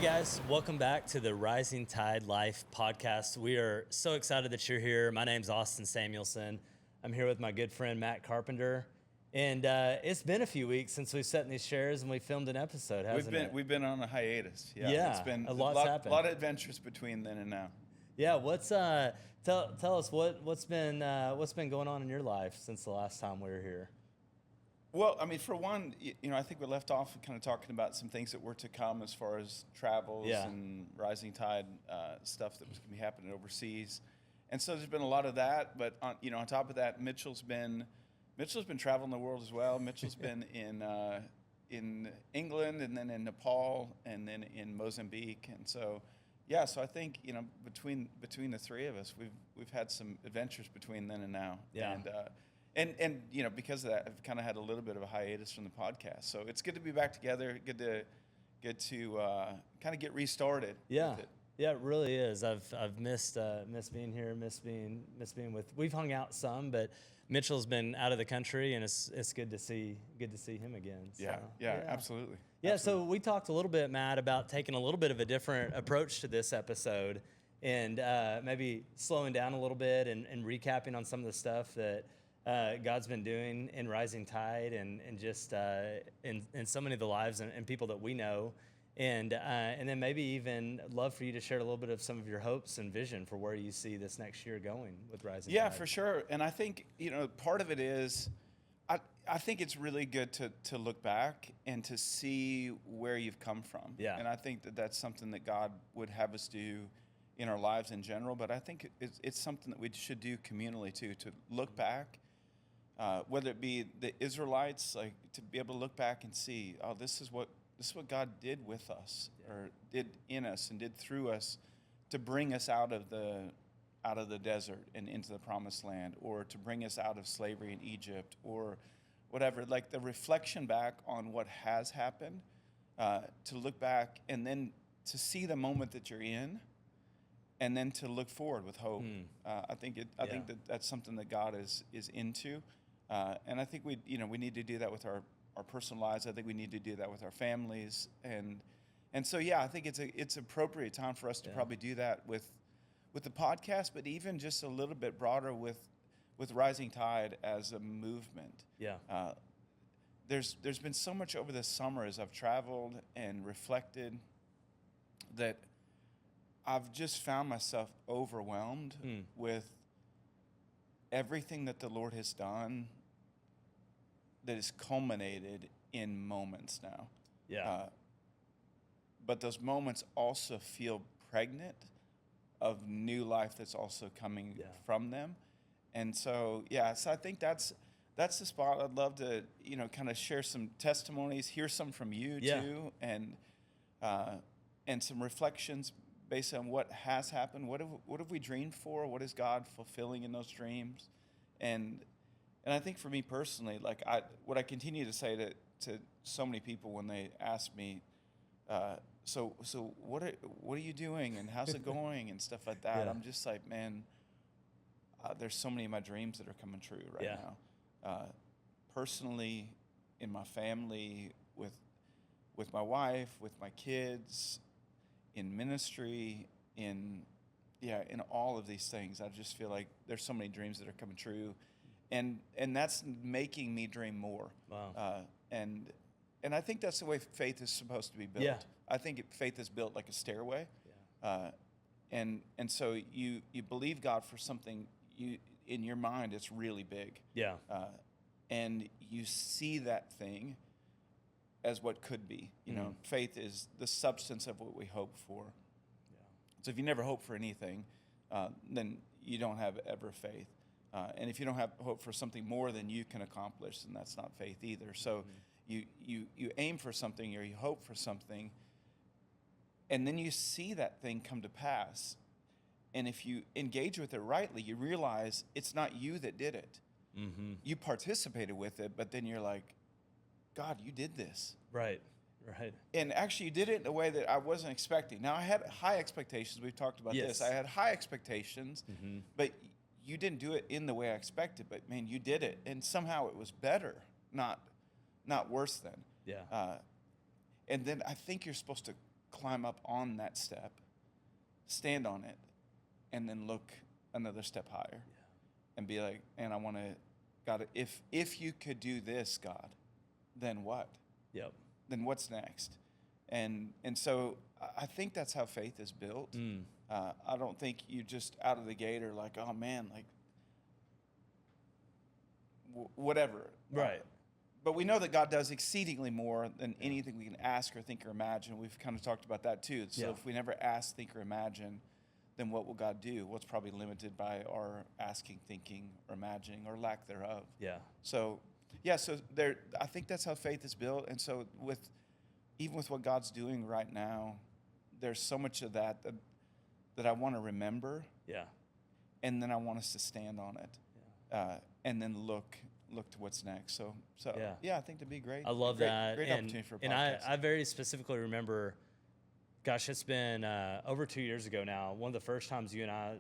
guys, welcome back to the Rising Tide Life podcast. We are so excited that you're here. My name's Austin Samuelson. I'm here with my good friend Matt Carpenter. And it's been a few weeks since we've sat in these chairs and we filmed an episode, hasn't it? We've been on a hiatus. Yeah, it's been a lot's happened. A lot of adventures between then and now. Yeah, what's tell us what's been going on in your life since the last time we were here? Well, I mean, for one, I think we left off kind of talking about some things that were to come as far as travels and rising tide stuff that was going to be happening overseas, and so there's been a lot of that. But on top of that, Mitchell's been traveling the world as well. Mitchell's been in England, and then in Nepal, and then in Mozambique, and so I think between the three of us, we've had some adventures between then and now. Yeah. And because of that, I've kind of had a little bit of a hiatus from the podcast. So it's good to be back together. Good to kind of get restarted. Yeah, with it. Yeah, it really is. I've missed being here, miss being with. We've hung out some, but Mitchell's been out of the country, and it's good to see him again. So, yeah, absolutely. Yeah, absolutely. so we talked a little bit, Matt, about taking a little bit of a different approach to this episode, and maybe slowing down a little bit and recapping on some of the stuff that God's been doing in Rising Tide and just in so many of the lives and people that we know. And then maybe even love for you to share a little bit of some of your hopes and vision for where you see this next year going with Rising Tide. Yeah, for sure. And I think, part of it is I think it's really good to look back and to see where you've come from. Yeah. And I think that's something that God would have us do in our lives in general. But I think it's something that we should do communally too, to look back. Whether it be the Israelites, like to be able to look back and see, oh, this is what God did with us, or did in us, and did through us, to bring us out of the desert and into the promised land, or to bring us out of slavery in Egypt, or whatever. Like the reflection back on what has happened, to look back and then to see the moment that you're in, and then to look forward with hope. I think that's something that God is into. And I think we need to do that with our personal lives. I think we need to do that with our families, and so I think it's appropriate time for us to probably do that with the podcast, but even just a little bit broader with Rising Tide as a movement. Yeah. There's been so much over the summer as I've traveled and reflected that I've just found myself overwhelmed with everything that the Lord has done that is culminated in moments now. Yeah. But those moments also feel pregnant of new life that's also coming from them. And so, so I think that's the spot. I'd love to, kind of share some testimonies, hear some from you too, and some reflections based on what has happened. What have we dreamed for? What is God fulfilling in those dreams? And I think for me personally, like what I continue to say to so many people when they ask me, so what are you doing and how's it going and stuff like that? I'm just like, man, there's so many of my dreams that are coming true right now. Personally, in my family, with my wife, with my kids, in ministry, in all of these things. I just feel like there's so many dreams that are coming true, and that's making me dream more. Wow. And I think that's the way faith is supposed to be built. Yeah. I think faith is built like a stairway. Yeah. And so you believe God for something, in your mind it's really big. Yeah. And you see that thing as what could be. Faith is the substance of what we hope for. Yeah. So if you never hope for anything, then you don't have ever faith. And if you don't have hope for something more than you can accomplish, then that's not faith either. So you aim for something, or you hope for something, and then you see that thing come to pass. And if you engage with it rightly, you realize it's not you that did it. Mm-hmm. You participated with it, but then you're like, God, you did this. Right. And actually, you did it in a way that I wasn't expecting. Now, I had high expectations. We've talked about this. I had high expectations, but you didn't do it in the way I expected. But, man, you did it. And somehow it was better, not worse than. Yeah. And then I think you're supposed to climb up on that step, stand on it, and then look another step higher and be like, and I want to, God, if you could do this, God, then what? Yep. Then what's next? And so I think that's how faith is built. I don't think you just out of the gate are like, oh man, like whatever. Right. But we know that God does exceedingly more than anything we can ask or think or imagine. We've kind of talked about that too. So if we never ask, think, or imagine, then what will God do? What's probably limited by our asking, thinking, or imagining, or lack thereof. Yeah. So, so there. I think that's how faith is built. And so even with what God's doing right now, there's so much of that I want to remember. Yeah. And then I want us to stand on it. Yeah. And then look to what's next. So I think it'd be great. I love that. Great opportunity for a podcast. And I very specifically remember, gosh, it's been over 2 years ago now. One of the first times you and I,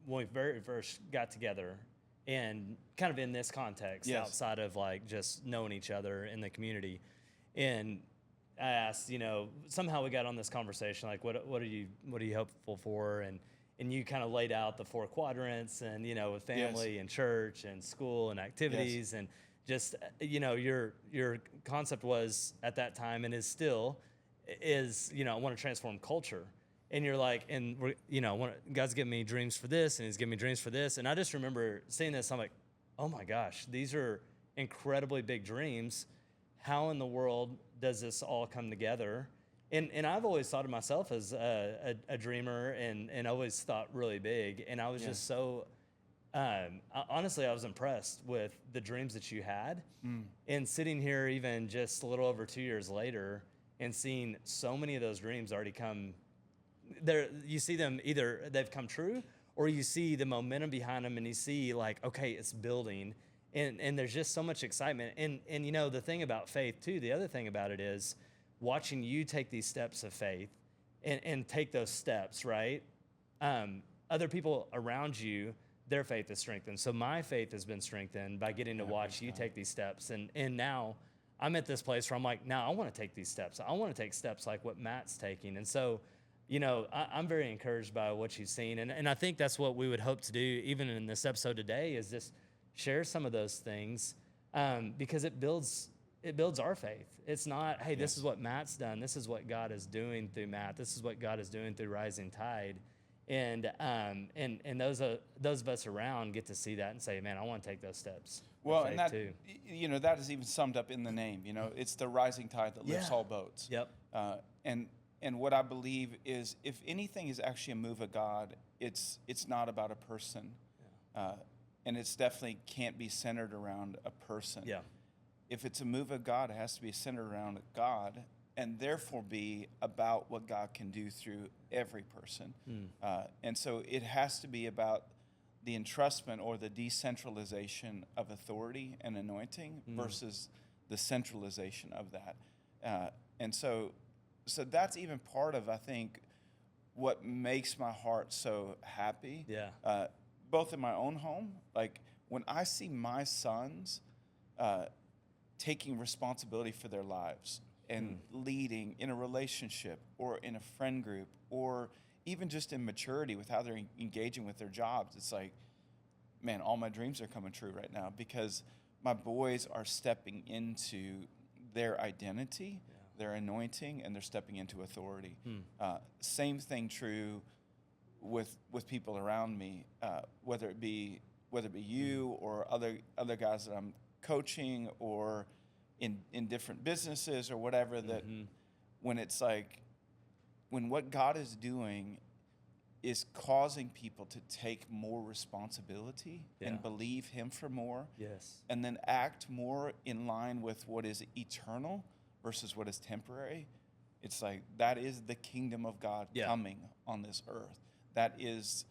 when we very first got together, and kind of in this context, outside of like just knowing each other in the community, and I asked, somehow we got on this conversation, like, what are you hopeful for? And you kind of laid out the 4 quadrants, and with family and church and school and activities, and just your concept was at that time and is still I want to transform culture. And you're like, and we're God's given me dreams for this, and He's given me dreams for this. And I just remember seeing this. I'm like, oh my gosh, these are incredibly big dreams. How in the world does this all come together? And I've always thought of myself as a dreamer, and always thought really big. And I was just so, honestly, I was impressed with the dreams that you had. And sitting here even just a little over 2 years later and seeing so many of those dreams already come there, you see them either they've come true, or you see the momentum behind them, and you see like, okay, it's building. And there's just so much excitement. And the thing about faith too, the other thing about it is watching you take these steps of faith and take those steps, right? Other people around you, their faith is strengthened. So my faith has been strengthened by getting to watch you take these steps. And now I'm at this place where I'm like, now I want to take these steps. I want to take steps like what Matt's taking. And so, I'm very encouraged by what you've seen. And I think that's what we would hope to do even in this episode today, is just share some of those things, because it builds our faith. It's not, hey, this is what Matt's done. This is what God is doing through Matt. This is what God is doing through Rising Tide. And those of us around get to see that and say, man, I want to take those steps. Well, and that too. That is even summed up in the name. It's the rising tide that lifts all boats. Yep. And what I believe is, if anything is actually a move of God, it's not about a person. And it's definitely can't be centered around a person. Yeah. If it's a move of God, it has to be centered around God, and therefore be about what God can do through every person. And so it has to be about the entrustment or the decentralization of authority and anointing versus the centralization of that. And so that's even part of, I think, what makes my heart so happy. Yeah. Both in my own home, like when I see my sons taking responsibility for their lives and leading in a relationship or in a friend group, or even just in maturity with how they're engaging with their jobs, it's like, man, all my dreams are coming true right now, because my boys are stepping into their identity, their anointing, and they're stepping into authority. Same thing true with people around me, whether it be you or other guys that I'm coaching, or in different businesses or whatever, that when it's like, when what God is doing is causing people to take more responsibility and believe Him for more, and then act more in line with what is eternal versus what is temporary, it's like, that is the kingdom of God coming on this earth. That is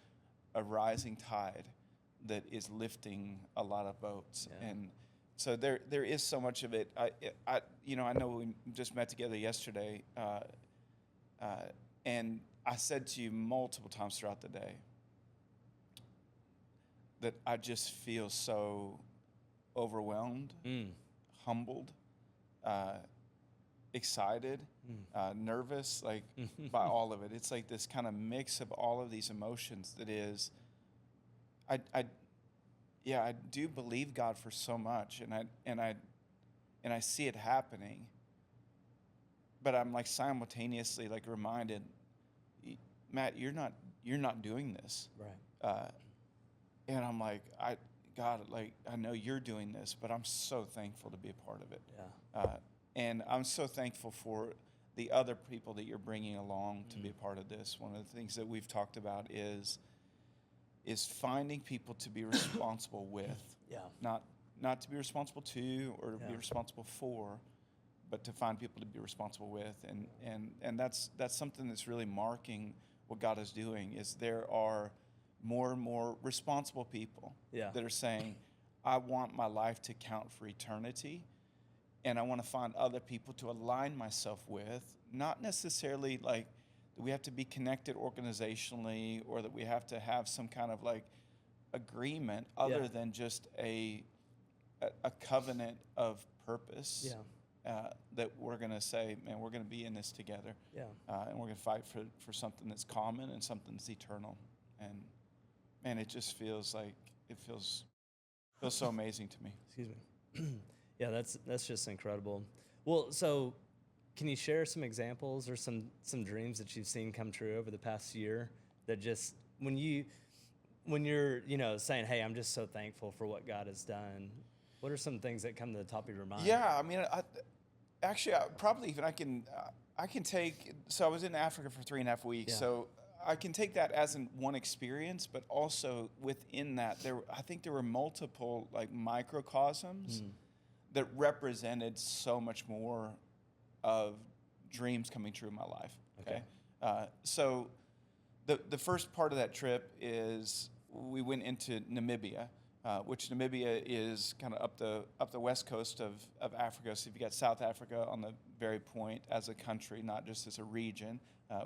a rising tide that is lifting a lot of boats. And so there is so much of it. I know we just met together yesterday, and I said to you multiple times throughout the day that I just feel so overwhelmed, humbled, excited, nervous, like by all of it. It's like this kind of mix of all of these emotions that is, I do believe God for so much, and I see it happening, but I'm like simultaneously like reminded, Matt, you're not doing this, Right. and I'm like, God, like I know you're doing this, but I'm so thankful to be a part of it. Yeah. And I'm so thankful for the other people that you're bringing along to be a part of this. One of the things that we've talked about is finding people to be responsible with. Yeah. Not to be responsible to or to be Yeah. responsible for, but to find people to be responsible with. And that's something that's really marking what God is doing. Is there are more and more responsible people that are saying, I want my life to count for eternity, and I want to find other people to align myself with, not necessarily like that we have to be connected organizationally or that we have to have some kind of like agreement other than just a covenant of purpose that we're going to say, man, we're going to be in this together. Yeah. And we're going to fight for something that's common and something that's eternal. And man, it just feels like it feels so amazing to me. Excuse me. Yeah, that's just incredible. Well, so can you share some examples or some dreams that you've seen come true over the past year that just when you're saying, hey, I'm just so thankful for what God has done, what are some things that come to the top of your mind? Yeah, I mean, I can take. So I was in Africa for 3.5 weeks. Yeah. So I can take that as one experience, but also within that, I think there were multiple like microcosms that represented so much more of dreams coming true in my life. Okay. So the first part of that trip is we went into Namibia, which Namibia is kind of up the west coast of Africa. So if you got South Africa on the very point as a country, not just as a region,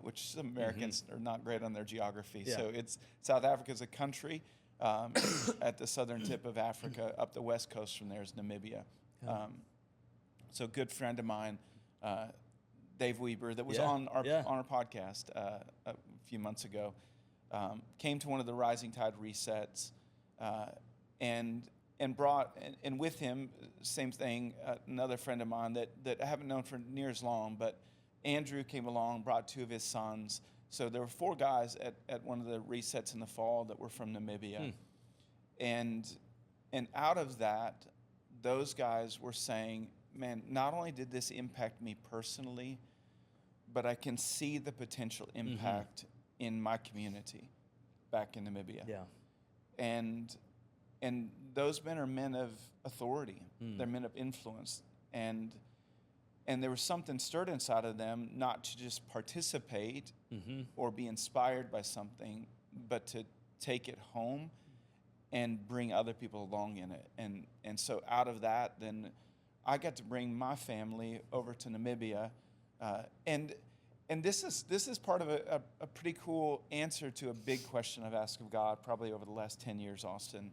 which some Americans are not great on their geography. Yeah. So it's South Africa is a country at the southern tip of Africa. Up the west coast from there is Namibia. So a good friend of mine, Dave Weber, that was on our podcast a few months ago, came to one of the Rising Tide resets, and brought and with him, same thing, another friend of mine that I haven't known for near as long, but Andrew came along, brought 2 of his sons. So there were 4 guys at one of the resets in the fall that were from Namibia, and out of that, those guys were saying, man, not only did this impact me personally, but I can see the potential impact in my community back in Namibia. Yeah. And those men are men of authority. They're men of influence. And there was something stirred inside of them, not to just participate or be inspired by something, but to take it home and bring other people along in it. And so out of that, then I got to bring my family over to Namibia. And this is part of a pretty cool answer to a big question I've asked of God probably over the last 10 years, Austin.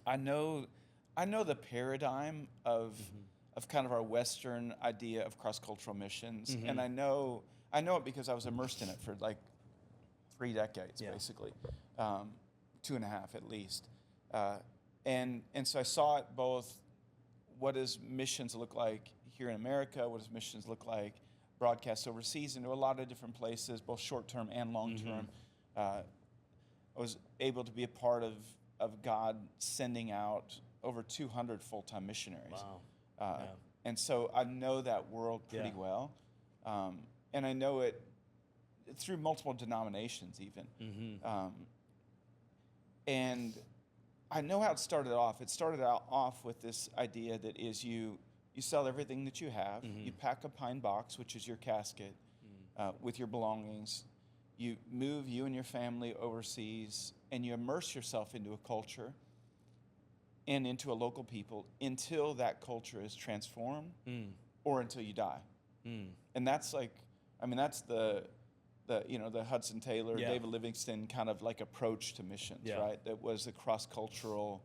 I know the paradigm of kind of our Western idea of cross-cultural missions, and I know it because I was immersed in it for like 3 decades, basically, 2.5 at least, and so I saw it both. What does missions look like here in America? What does missions look like broadcast overseas into a lot of different places, both short-term and long-term? I was able to be a part of God sending out over 200 full-time missionaries. Wow. And so I know that world pretty well. And I know it through multiple denominations even. And I know how it started off. It started off with this idea that is you sell everything that you have. You pack a pine box, which is your casket, with your belongings. You move you and your family overseas, and you immerse yourself into a culture and into a local people until that culture is transformed or until you die. And that's like, I mean, that's the Hudson Taylor, David Livingston kind of like approach to missions, right? That was a cross-cultural,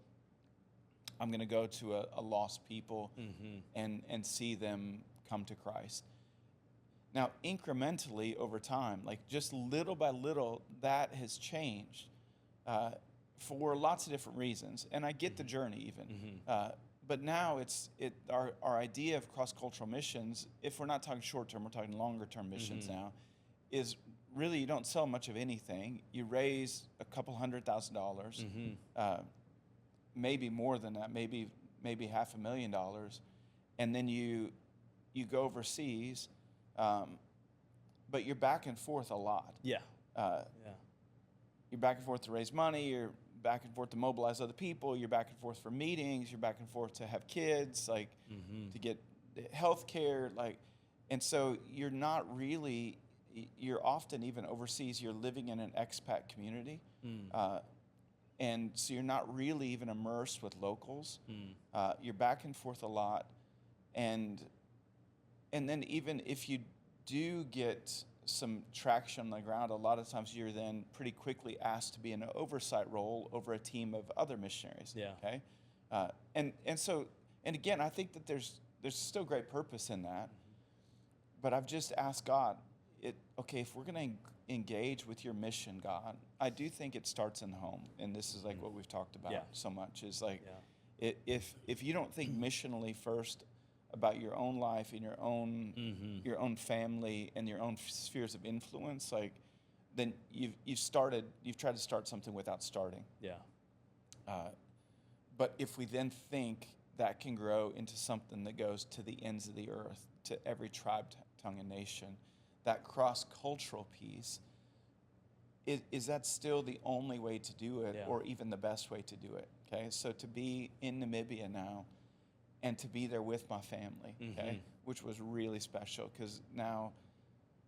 I'm going to go to a lost people and see them come to Christ. Now, incrementally over time, like just little by little, that has changed for lots of different reasons. And I get the journey even. But now our idea of cross-cultural missions, if we're not talking short-term, we're talking longer-term missions now, is really you don't sell much of anything. You raise a couple $100,000, maybe more than that, maybe $500,000, and then you go overseas, but you're back and forth a lot. Yeah. You're back and forth to raise money. You're back and forth to mobilize other people. You're back and forth for meetings. You're back and forth to have kids, like to get health care, like, and so you're not really. You're often even overseas. You're living in an expat community, and so you're not really even immersed with locals. You're back and forth a lot, and then even if you do get some traction on the ground, a lot of times you're then pretty quickly asked to be in an oversight role over a team of other missionaries. Yeah. Okay, and again, I think that there's still great purpose in that, but I've just asked God, if we're going to engage with your mission, God, I do think it starts in the home, and this is like what we've talked about so much is like, if you don't think missionally first about your own life and your own family and your own spheres of influence, like, then you've tried to start something without starting. But if we then think that can grow into something that goes to the ends of the earth, to every tribe, tongue, and nation, that cross-cultural piece, is that still the only way to do it, or even the best way to do it? Okay, so to be in Namibia now, and to be there with my family, okay, which was really special, because now,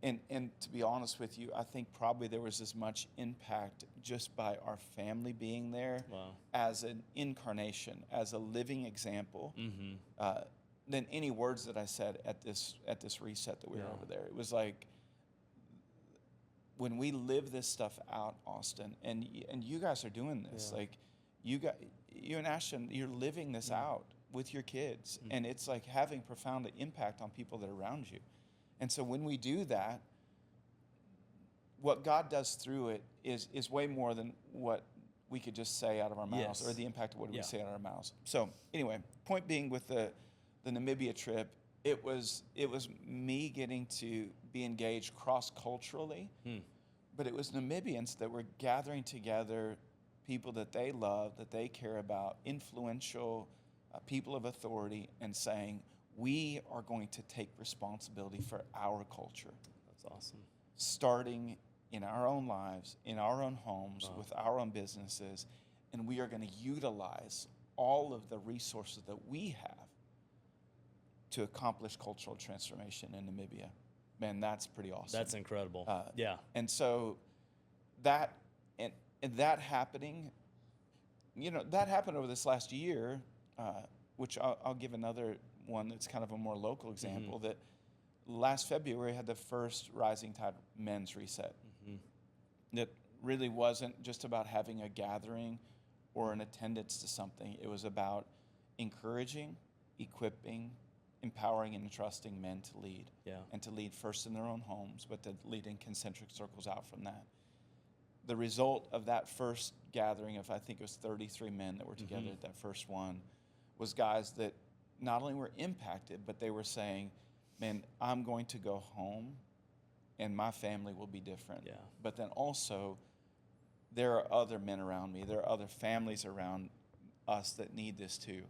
and to be honest with you, I think probably there was as much impact just by our family being there as an incarnation, as a living example, than any words that I said at this reset that we were over there. It was like, when we live this stuff out, Austin, and you guys are doing this, like you and Ashton, you're living this out with your kids, and it's like having profound impact on people that are around you. And so when we do that, what God does through it is way more than what we could just say out of our mouths, or the impact of what we say out of our mouths. So anyway, point being with the Namibia trip, it was me getting to be engaged cross-culturally, but it was Namibians that were gathering together, people that they love, that they care about, influential people of authority, and saying, we are going to take responsibility for our culture. That's awesome. Starting in our own lives, in our own homes, with our own businesses, and we are going to utilize all of the resources that we have to accomplish cultural transformation in Namibia. Man, that's pretty awesome. That's incredible. And so that happening, that happened over this last year, which I'll give another one that's kind of a more local example, that last February had the first Rising Tide men's reset. That really wasn't just about having a gathering or an attendance to something. It was about encouraging, equipping, empowering, and entrusting men to lead. And to lead first in their own homes, but to lead in concentric circles out from that. The result of that first gathering of, I think it was 33 men that were together at that first one, was guys that not only were impacted, but they were saying, man, I'm going to go home and my family will be different. But then also, there are other men around me. There are other families around us that need this too.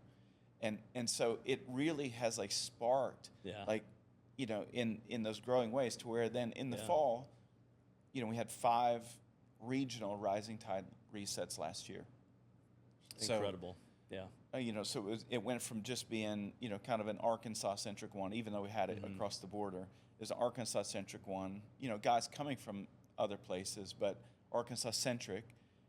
And so it really has like sparked, like, in those growing ways, to where then in the fall, we had 5 regional Rising Tide resets last year. Incredible. So it went from just being, kind of an Arkansas-centric one, even though we had it across the border. It was an Arkansas-centric one, guys coming from other places, but Arkansas-centric,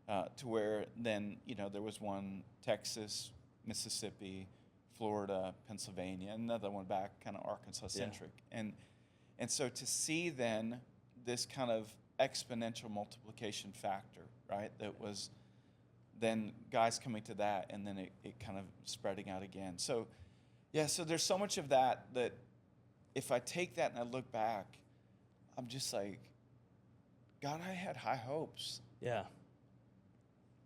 to where then, there was one Texas, Mississippi, Florida, Pennsylvania, another one back kind of Arkansas-centric. And so to see then this kind of exponential multiplication factor, right, that was then guys coming to that, and then it kind of spreading out again. So, so there's so much of that if I take that and I look back, I'm just like, God, I had high hopes. Yeah.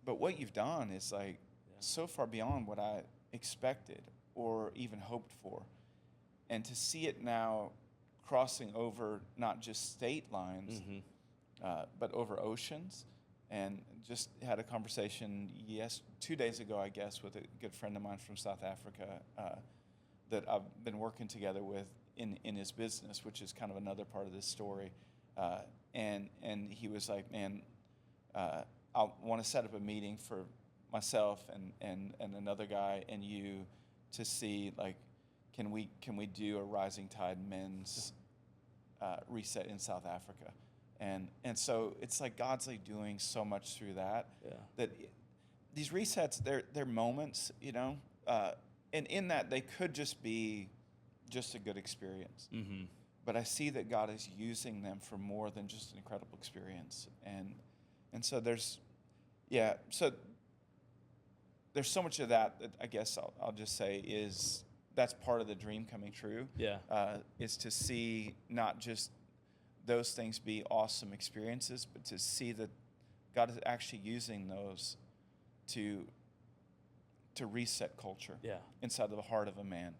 But what you've done is like so far beyond what I expected or even hoped for. And to see it now crossing over not just state lines, but over oceans. And just had a conversation 2 days ago, I guess, with a good friend of mine from South Africa that I've been working together with in his business, which is kind of another part of this story. And he was like, man, I want to set up a meeting for myself and another guy and you to see, like, can we do a Rising Tide men's reset in South Africa? And so it's like God's like doing so much through that. Yeah. That these resets, they're moments, you know, and in that they could just be just a good experience. Mm-hmm. But I see that God is using them for more than just an incredible experience. And so there's so much of that I guess I'll just say is that's part of the dream coming true. Yeah. Is to see not just those things be awesome experiences, but to see that God is actually using those to reset culture inside of the heart of a man,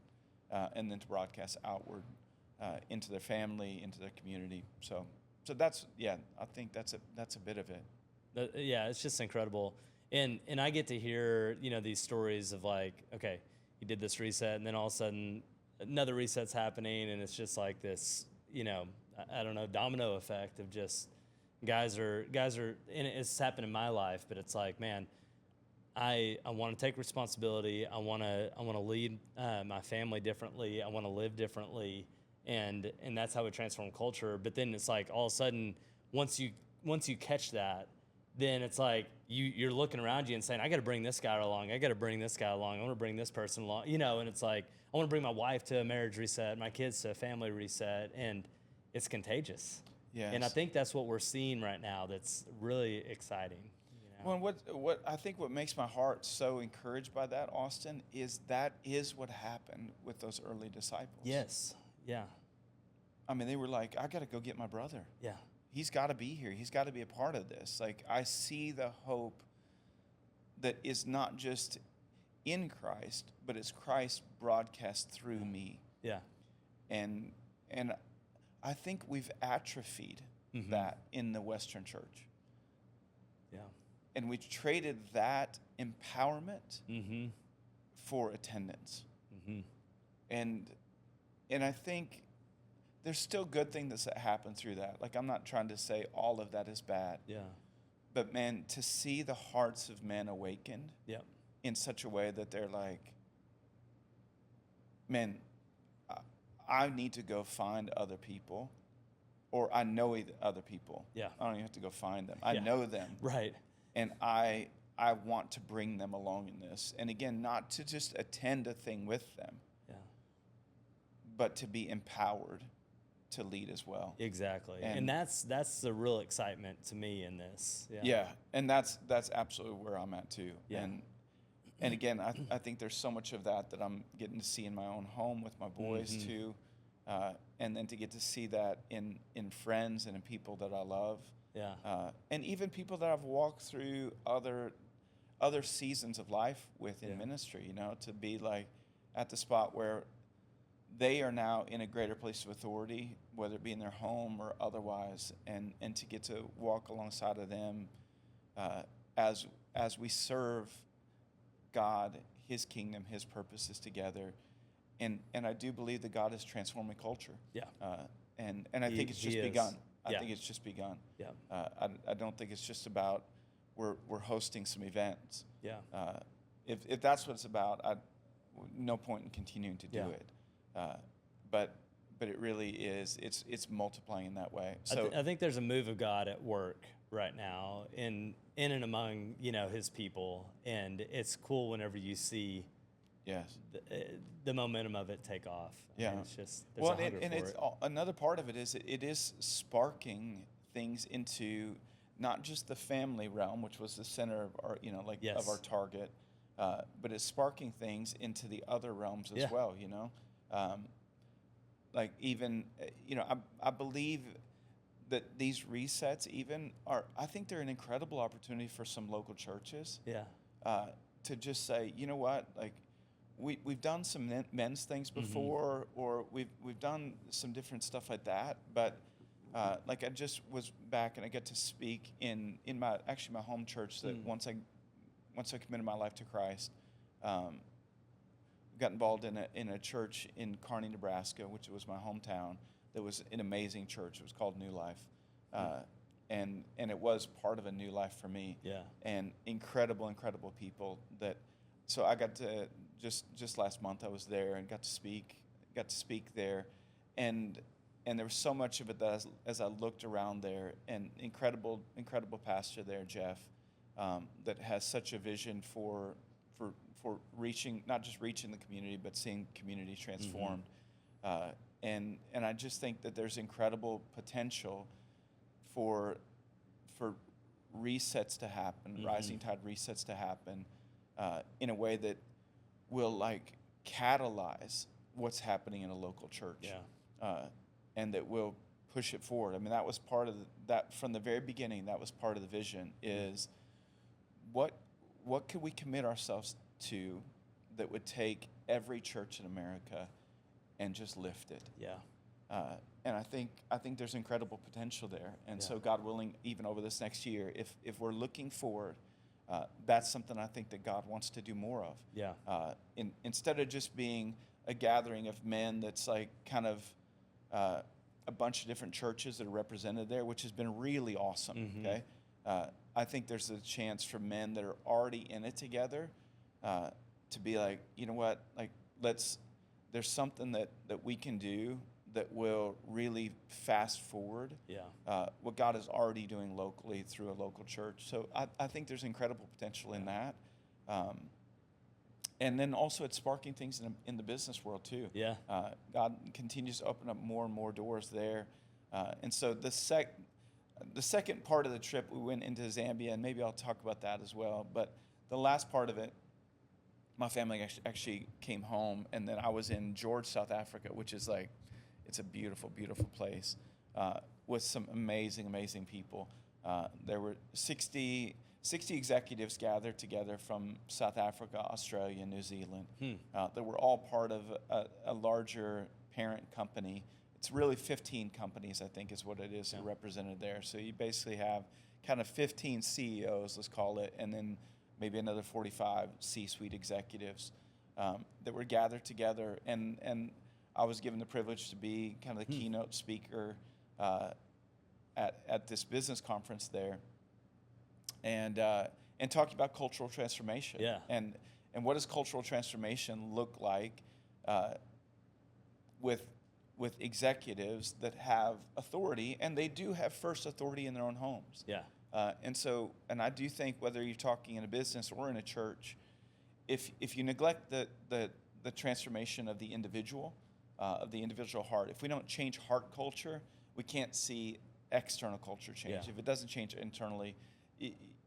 and then to broadcast outward into their family, into their community. So that's I think that's a bit of it. It's just incredible, and I get to hear these stories of like, okay, you did this reset, and then all of a sudden another reset's happening, and it's just like this, I don't know, domino effect of just guys are, and it's happened in my life, but it's like, man, I want to take responsibility. I want to lead my family differently. I want to live differently, and that's how we transform culture. But then it's like all of a sudden, once you catch that, then it's like you're looking around you and saying, I got to bring this guy along. I got to bring this guy along. I want to bring this person along. And it's like I want to bring my wife to a marriage reset, my kids to a family reset, and it's contagious. Yes. And I think that's what we're seeing right now. That's really exciting. Well, what I think what makes my heart so encouraged by that, Austin, is what happened with those early disciples. Yes. Yeah. I mean, they were like, I got to go get my brother. Yeah. He's got to be here. He's got to be a part of this. Like, I see the hope that is not just in Christ, but it's Christ broadcast through me. Yeah. And I think we've atrophied that in the Western church. Yeah. And we've traded that empowerment for attendance. And I think there's still good things that happen through that. Like, I'm not trying to say all of that is bad. Yeah. But, man, to see the hearts of men awakened in such a way that they're like, man, I need to go find other people, or I know other people. Yeah. I don't even have to go find them. I know them. Right. And I want to bring them along in this. And again, not to just attend a thing with them, but to be empowered to lead as well. Exactly. And that's the real excitement to me in this. Yeah. And that's absolutely where I'm at too. Yeah. And again, I think there's so much of that I'm getting to see in my own home with my boys too. And then to get to see that in friends and in people that I love. Yeah. And even people that I've walked through other seasons of life with in ministry, to be like at the spot where they are now in a greater place of authority, whether it be in their home or otherwise, and to get to walk alongside of them as we serve God, His kingdom, His purposes together. And I do believe that God is transforming culture. Yeah. And I think it's just begun. I think it's just begun. Yeah. I don't think it's just about we're hosting some events. Yeah. If that's what it's about, no point in continuing to do it. But it really is. It's multiplying in that way. So I think there's a move of God at work right now in and among His people, and it's cool whenever you see. Yes. The momentum of it take off. Yeah. It's just there's a hunger and for it's it. Another part of it is sparking things into not just the family realm, which was the center of our of our target, but it's sparking things into the other realms as well. like even, I believe that these resets even I think they're an incredible opportunity for some local churches. Yeah. To just say, you know what, like we've done some men's things before, or we've done some different stuff like that, but like I just was back and I got to speak in my home church that once I committed my life to Christ, got involved in a church in Kearney, Nebraska, which was my hometown. That was an amazing church. It was called New Life, and it was part of a new life for me. Yeah. And incredible people. So I got to just last month I was there and got to speak there, and there was so much of it that as I looked around there, and incredible pastor there, Jeff, that has such a vision for reaching, not just reaching the community, but seeing community transformed. And I just think that there's incredible potential for resets to happen, rising tide resets to happen, in a way that will like catalyze what's happening in a local church. Yeah. And that will push it forward. I mean, that was part of that from the very beginning. That was part of the vision. Is what could we commit ourselves to that would take every church in America and just lift it? Yeah. And I think there's incredible potential there. And so, God willing, even over this next year, if we're looking forward, that's something I think that God wants to do more of. Yeah. Instead of just being a gathering of men that's like kind of a bunch of different churches that are represented there, which has been really awesome. Okay, I think there's a chance for men that are already in it together to be like, you know what, like there's something that we can do that will really fast forward what God is already doing locally through a local church. So I think there's incredible potential in that. And then also it's sparking things in the business world too. Yeah. God continues to open up more and more doors there. And so the second part of the trip, we went into Zambia, and maybe I'll talk about that as well. But the last part of it, my family actually came home, and then I was in George, South Africa, which is like, it's a beautiful, beautiful place with some amazing people. There were 60 executives gathered together from South Africa, Australia, and New Zealand that were all part of a larger parent company. It's really 15 companies, I think, is what it is that are represented there. So you basically have kind of 15 CEOs, let's call it, and then maybe another 45 C-suite executives that were gathered together. And I was given the privilege to be kind of the keynote speaker at this business conference there. And talking about cultural transformation. Yeah. And what does cultural transformation look like with executives that have authority, and they do have first authority in their own homes. Yeah. And I do think whether you're talking in a business or in a church, if you neglect the transformation of the individual heart, if we don't change heart culture, we can't see external culture change. Yeah. If it doesn't change internally,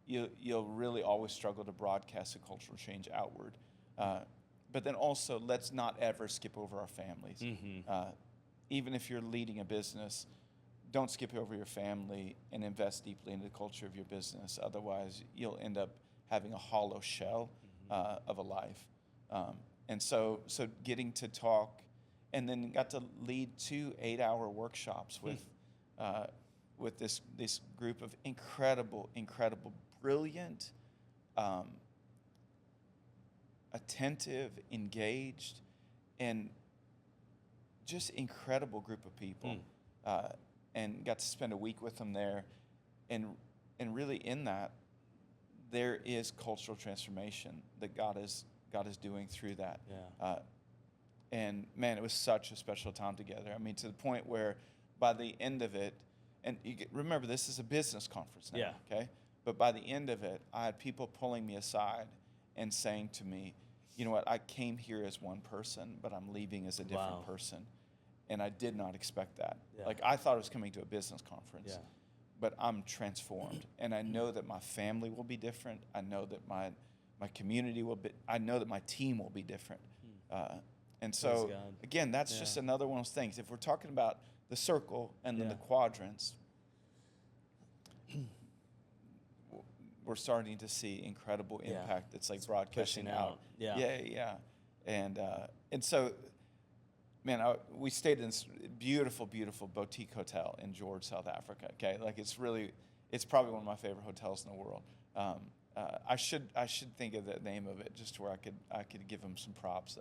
you'll really always struggle to broadcast a cultural change outward. But then also, let's not ever skip over our families. Even if you're leading a business, don't skip over your family and invest deeply into the culture of your business. Otherwise, you'll end up having a hollow shell of a life. And so getting to talk, and then got to lead 2 8-hour workshops with this group of incredible, brilliant, attentive, engaged, and just incredible group of people. And got to spend a week with them there, and really in that, there is cultural transformation that God is doing through that. Yeah. And man, it was such a special time together. I mean, to the point where by the end of it, and remember, this is a business conference now, okay? But by the end of it, I had people pulling me aside and saying to me, you know what, I came here as one person, but I'm leaving as a different person. And I did not expect that. Yeah. Like, I thought I was coming to a business conference, Yeah. but I'm transformed. And I know that my family will be different. I know that my community will be, I know that my team will be different. And Praise so, God. again, that's Yeah. just another one of those things. If we're talking about the circle and then Yeah. the quadrants, we're starting to see incredible Yeah. impact that's like broadcasting pushing out. Yeah. Yeah. And so, man, we stayed in this beautiful, beautiful boutique hotel in George, South Africa. Okay, like it's probably one of my favorite hotels in the world. I should think of the name of it just where I could give them some props.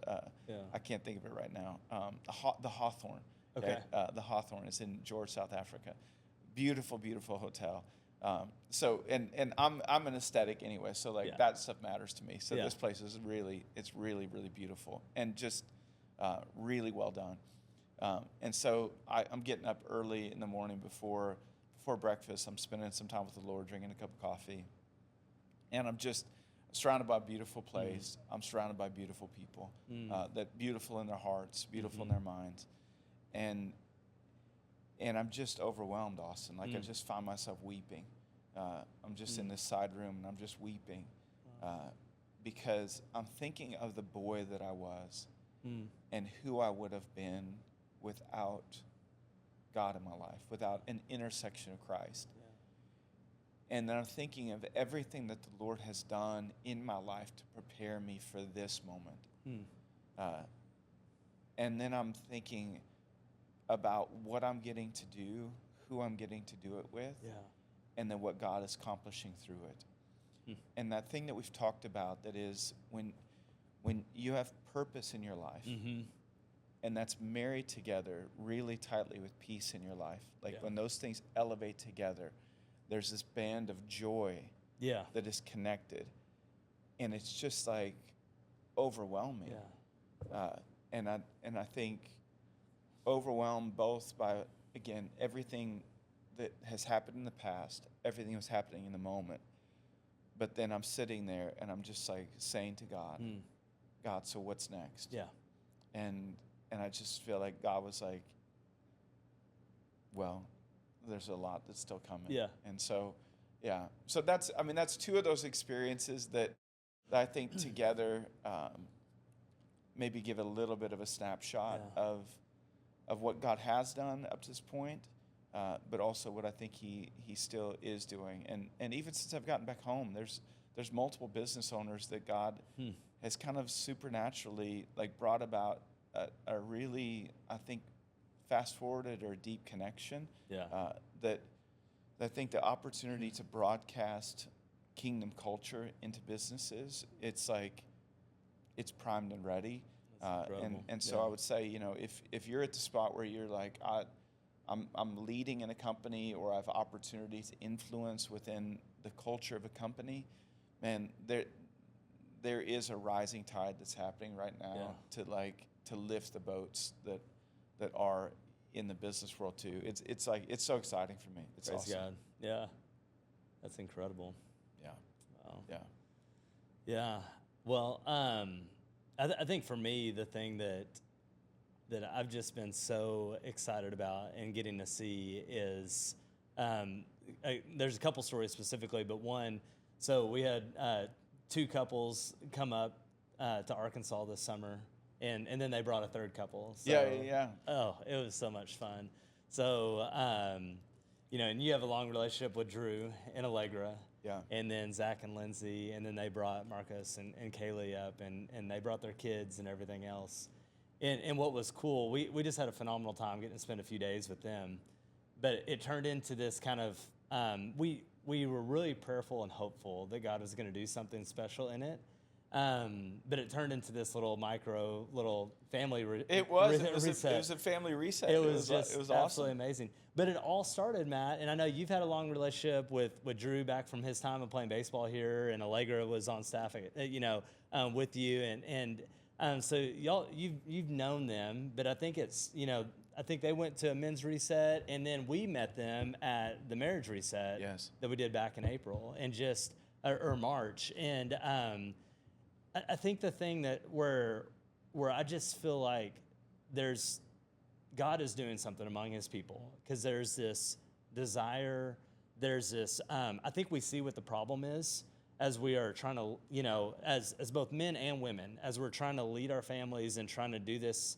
I can't think of it right now. The Hawthorne. Okay. The Hawthorne is in George, South Africa. Beautiful, beautiful hotel. So I'm an aesthetic anyway, so like that stuff matters to me. So this place is really beautiful and just really well done. And so I'm getting up early in the morning before breakfast. I'm spending some time with the Lord, drinking a cup of coffee, and I'm just surrounded by a beautiful place. I'm surrounded by beautiful people, that beautiful in their hearts, beautiful in their minds, and I'm just overwhelmed, Austin. Like I just find myself weeping. I'm just in this side room and I'm just weeping because I'm thinking of the boy that I was and who I would have been without God in my life, without an intersection of Christ. Yeah. And then I'm thinking of everything that the Lord has done in my life to prepare me for this moment. And then I'm thinking about what I'm getting to do, who I'm getting to do it with, and then what God is accomplishing through it. And that thing that we've talked about, that is when you have purpose in your life, and that's married together really tightly with peace in your life, like when those things elevate together, there's this band of joy that is connected, and it's just like overwhelming. And I think overwhelmed both by, again, everything that has happened in the past, everything that's happening in the moment. But then I'm sitting there and I'm just like saying to God, God, so what's next? And I just feel like God was like, well, there's a lot that's still coming. And so, so that's two of those experiences that I think together maybe give a little bit of a snapshot of what God has done up to this point, but also what I think He still is doing. And even since I've gotten back home, there's multiple business owners that God has kind of supernaturally like brought about a really, I think, fast forwarded or deep connection. That I think the opportunity to broadcast kingdom culture into businesses, it's like it's primed and ready. And so I would say, if you're at the spot where you're like, I'm leading in a company, or I have opportunity to influence within the culture of a company, man, there is a rising tide that's happening right now to lift the boats that are in the business world too. It's like it's so exciting for me. It's Praise awesome. God. Yeah, that's incredible. Wow. Yeah. Well, I think for me, the thing that I've just been so excited about and getting to see is there's a couple stories specifically, but one, so we had two couples come up to Arkansas this summer, and then they brought a third couple. So, oh, it was so much fun. So, and you have a long relationship with Drew and Allegra. And then Zach and Lindsay, and then they brought Marcus and Kaylee up, and they brought their kids and everything else. And what was cool, we just had a phenomenal time getting to spend a few days with them. But it turned into this kind of, we were really prayerful and hopeful that God was going to do something special in it. But it turned into this little family reset. It was a family reset. It was awesome. Absolutely amazing. But it all started, Matt, and I know you've had a long relationship with Drew back from his time of playing baseball here, and Allegra was on staff, with you, and so you've known them. But I think I think they went to a men's reset, and then we met them at the marriage reset that we did back in April and or March, and I think the thing that where I just feel like God is doing something among His people, because there's this desire, there's this, I think we see what the problem is, as we are trying to, as both men and women, as we're trying to lead our families and trying to do this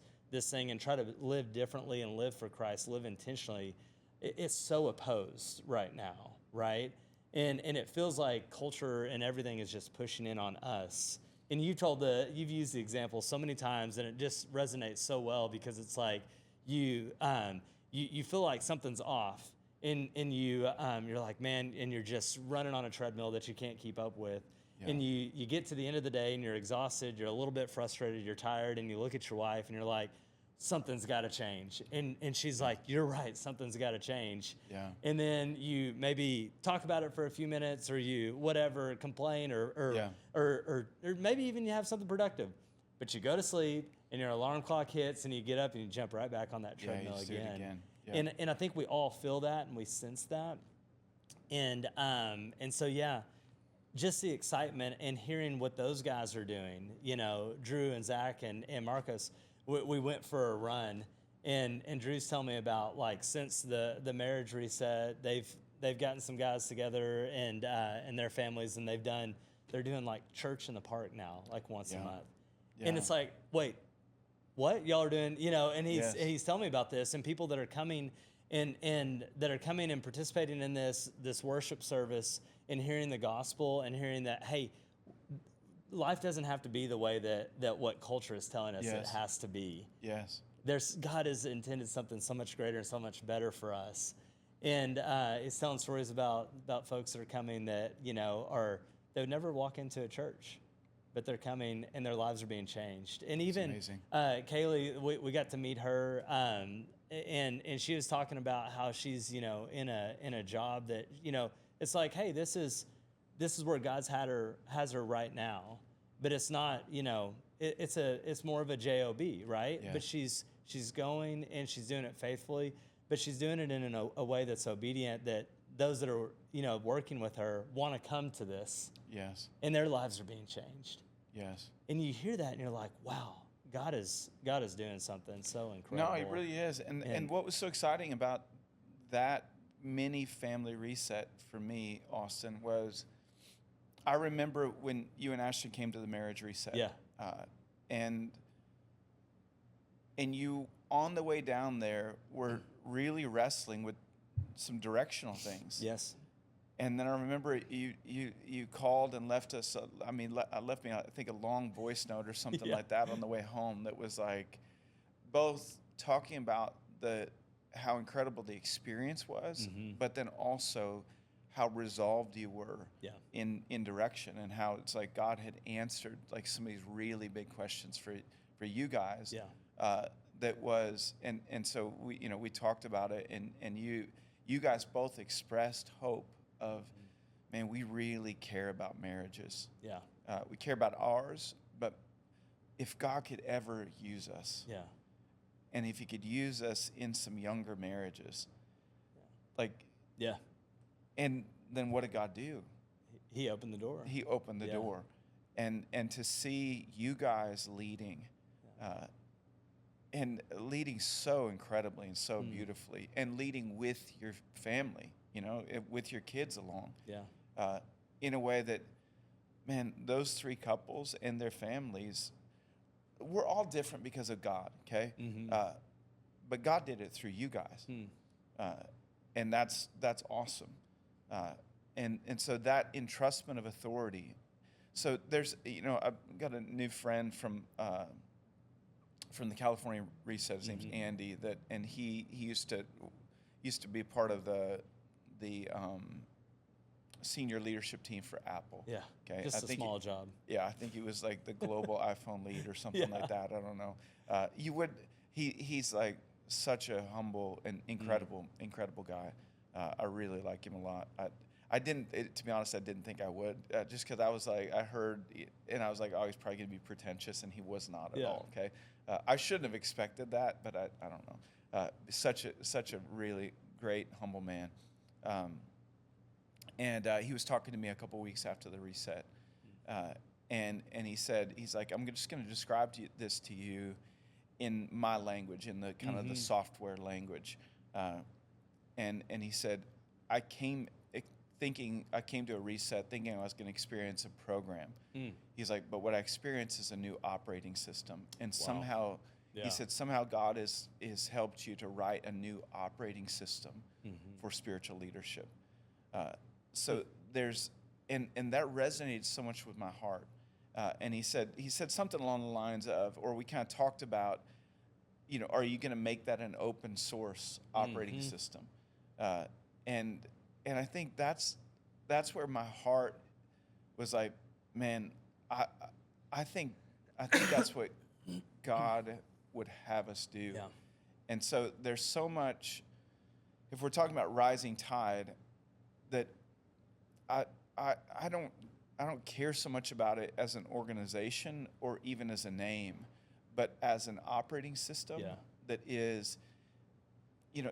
thing and try to live differently and live for Christ, live intentionally, it's so opposed right now, right? And it feels like culture and everything is just pushing in on us. And you've used the example so many times, and it just resonates so well, because it's like you feel like something's off, and you're like, man, and you're just running on a treadmill that you can't keep up with. Yeah. And you get to the end of the day and you're exhausted, you're a little bit frustrated, you're tired, and you look at your wife and you're like, something's got to change. And she's like, you're right, something's got to change. Yeah. And then you maybe talk about it for a few minutes, or you whatever, complain, or maybe even you have something productive. But you go to sleep and your alarm clock hits and you get up and you jump right back on that treadmill again. Yeah. And I think we all feel that and we sense that. And so just the excitement and hearing what those guys are doing, Drew and Zach and Marcos. We went for a run, and Drew's telling me about, like, since the marriage reset, they've gotten some guys together and their families, and they're doing like church in the park now, like once a month. Yeah. And it's like, wait, what y'all are doing? And he's telling me about this, and people that are coming and participating in this worship service and hearing the gospel and hearing that, hey, life doesn't have to be the way that what culture is telling us it has to be. Yes. God has intended something so much greater and so much better for us. And he's telling stories about folks that are coming that, they would never walk into a church, but they're coming and their lives are being changed. And even Kaylee, we got to meet her, and she was talking about how she's, in a job that, it's like, hey, this is where God's has her right now, but it's not, it's more of a job, right? Yes. But she's going and she's doing it faithfully, but she's doing it in a way that's obedient, that those that are, working with her want to come to this. Yes. And their lives are being changed. Yes. And you hear that and you're like, wow, God is doing something so incredible. No, he really is. And what was so exciting about that mini family reset for me, Austin, was I remember when you and Ashton came to the marriage reset. Yeah. And you, on the way down there, were really wrestling with some directional things. Yes. And then I remember you called and left us, left me, I think, a long voice note or something like that on the way home, that was like both talking about how incredible the experience was, but then also how resolved you were in direction, and how it's like God had answered like some of these really big questions for you guys. Yeah. That was, and so we talked about it, and you guys both expressed hope of, man, we really care about marriages. Yeah. We care about ours, but if God could ever use us, and if he could use us in some younger marriages, and then what did God do? He opened the door. He opened the door. And to see you guys leading, and leading so incredibly and so beautifully, and leading with your family, with your kids along. Yeah. In a way that, man, those three couples and their families, we're all different because of God, okay? But God did it through you guys. And that's awesome. And so that entrustment of authority. So there's, I've got a new friend from the California Reset. His name's Andy. And he used to be part of the senior leadership team for Apple. Yeah. Okay. Just a small job. Yeah, I think he was like the global iPhone lead or something like that. I don't know. He's like such a humble and incredible guy. I really like him a lot. To be honest, I didn't think I would, just because I was like, I heard, and I was like, oh, he's probably going to be pretentious, and he was not at all, okay? I shouldn't have expected that, but I don't know. Such a really great, humble man. And he was talking to me a couple weeks after the reset, and he said, he's like, I'm just going to describe this to you in my language, in the kind of the software language. And he said, thinking, I came to a reset thinking I was going to experience a program. He's like, but what I experienced is a new operating system. And somehow, he said, somehow God has helped you to write a new operating system for spiritual leadership. So there's, and that resonated so much with my heart. And he said something along the lines of, or we kind of talked about, are you going to make that an open source operating system? And I think that's where my heart was like, man, I think that's what God would have us do. Yeah. And so there's so much, if we're talking about rising tide, that I don't care so much about it as an organization or even as a name, but as an operating system that is,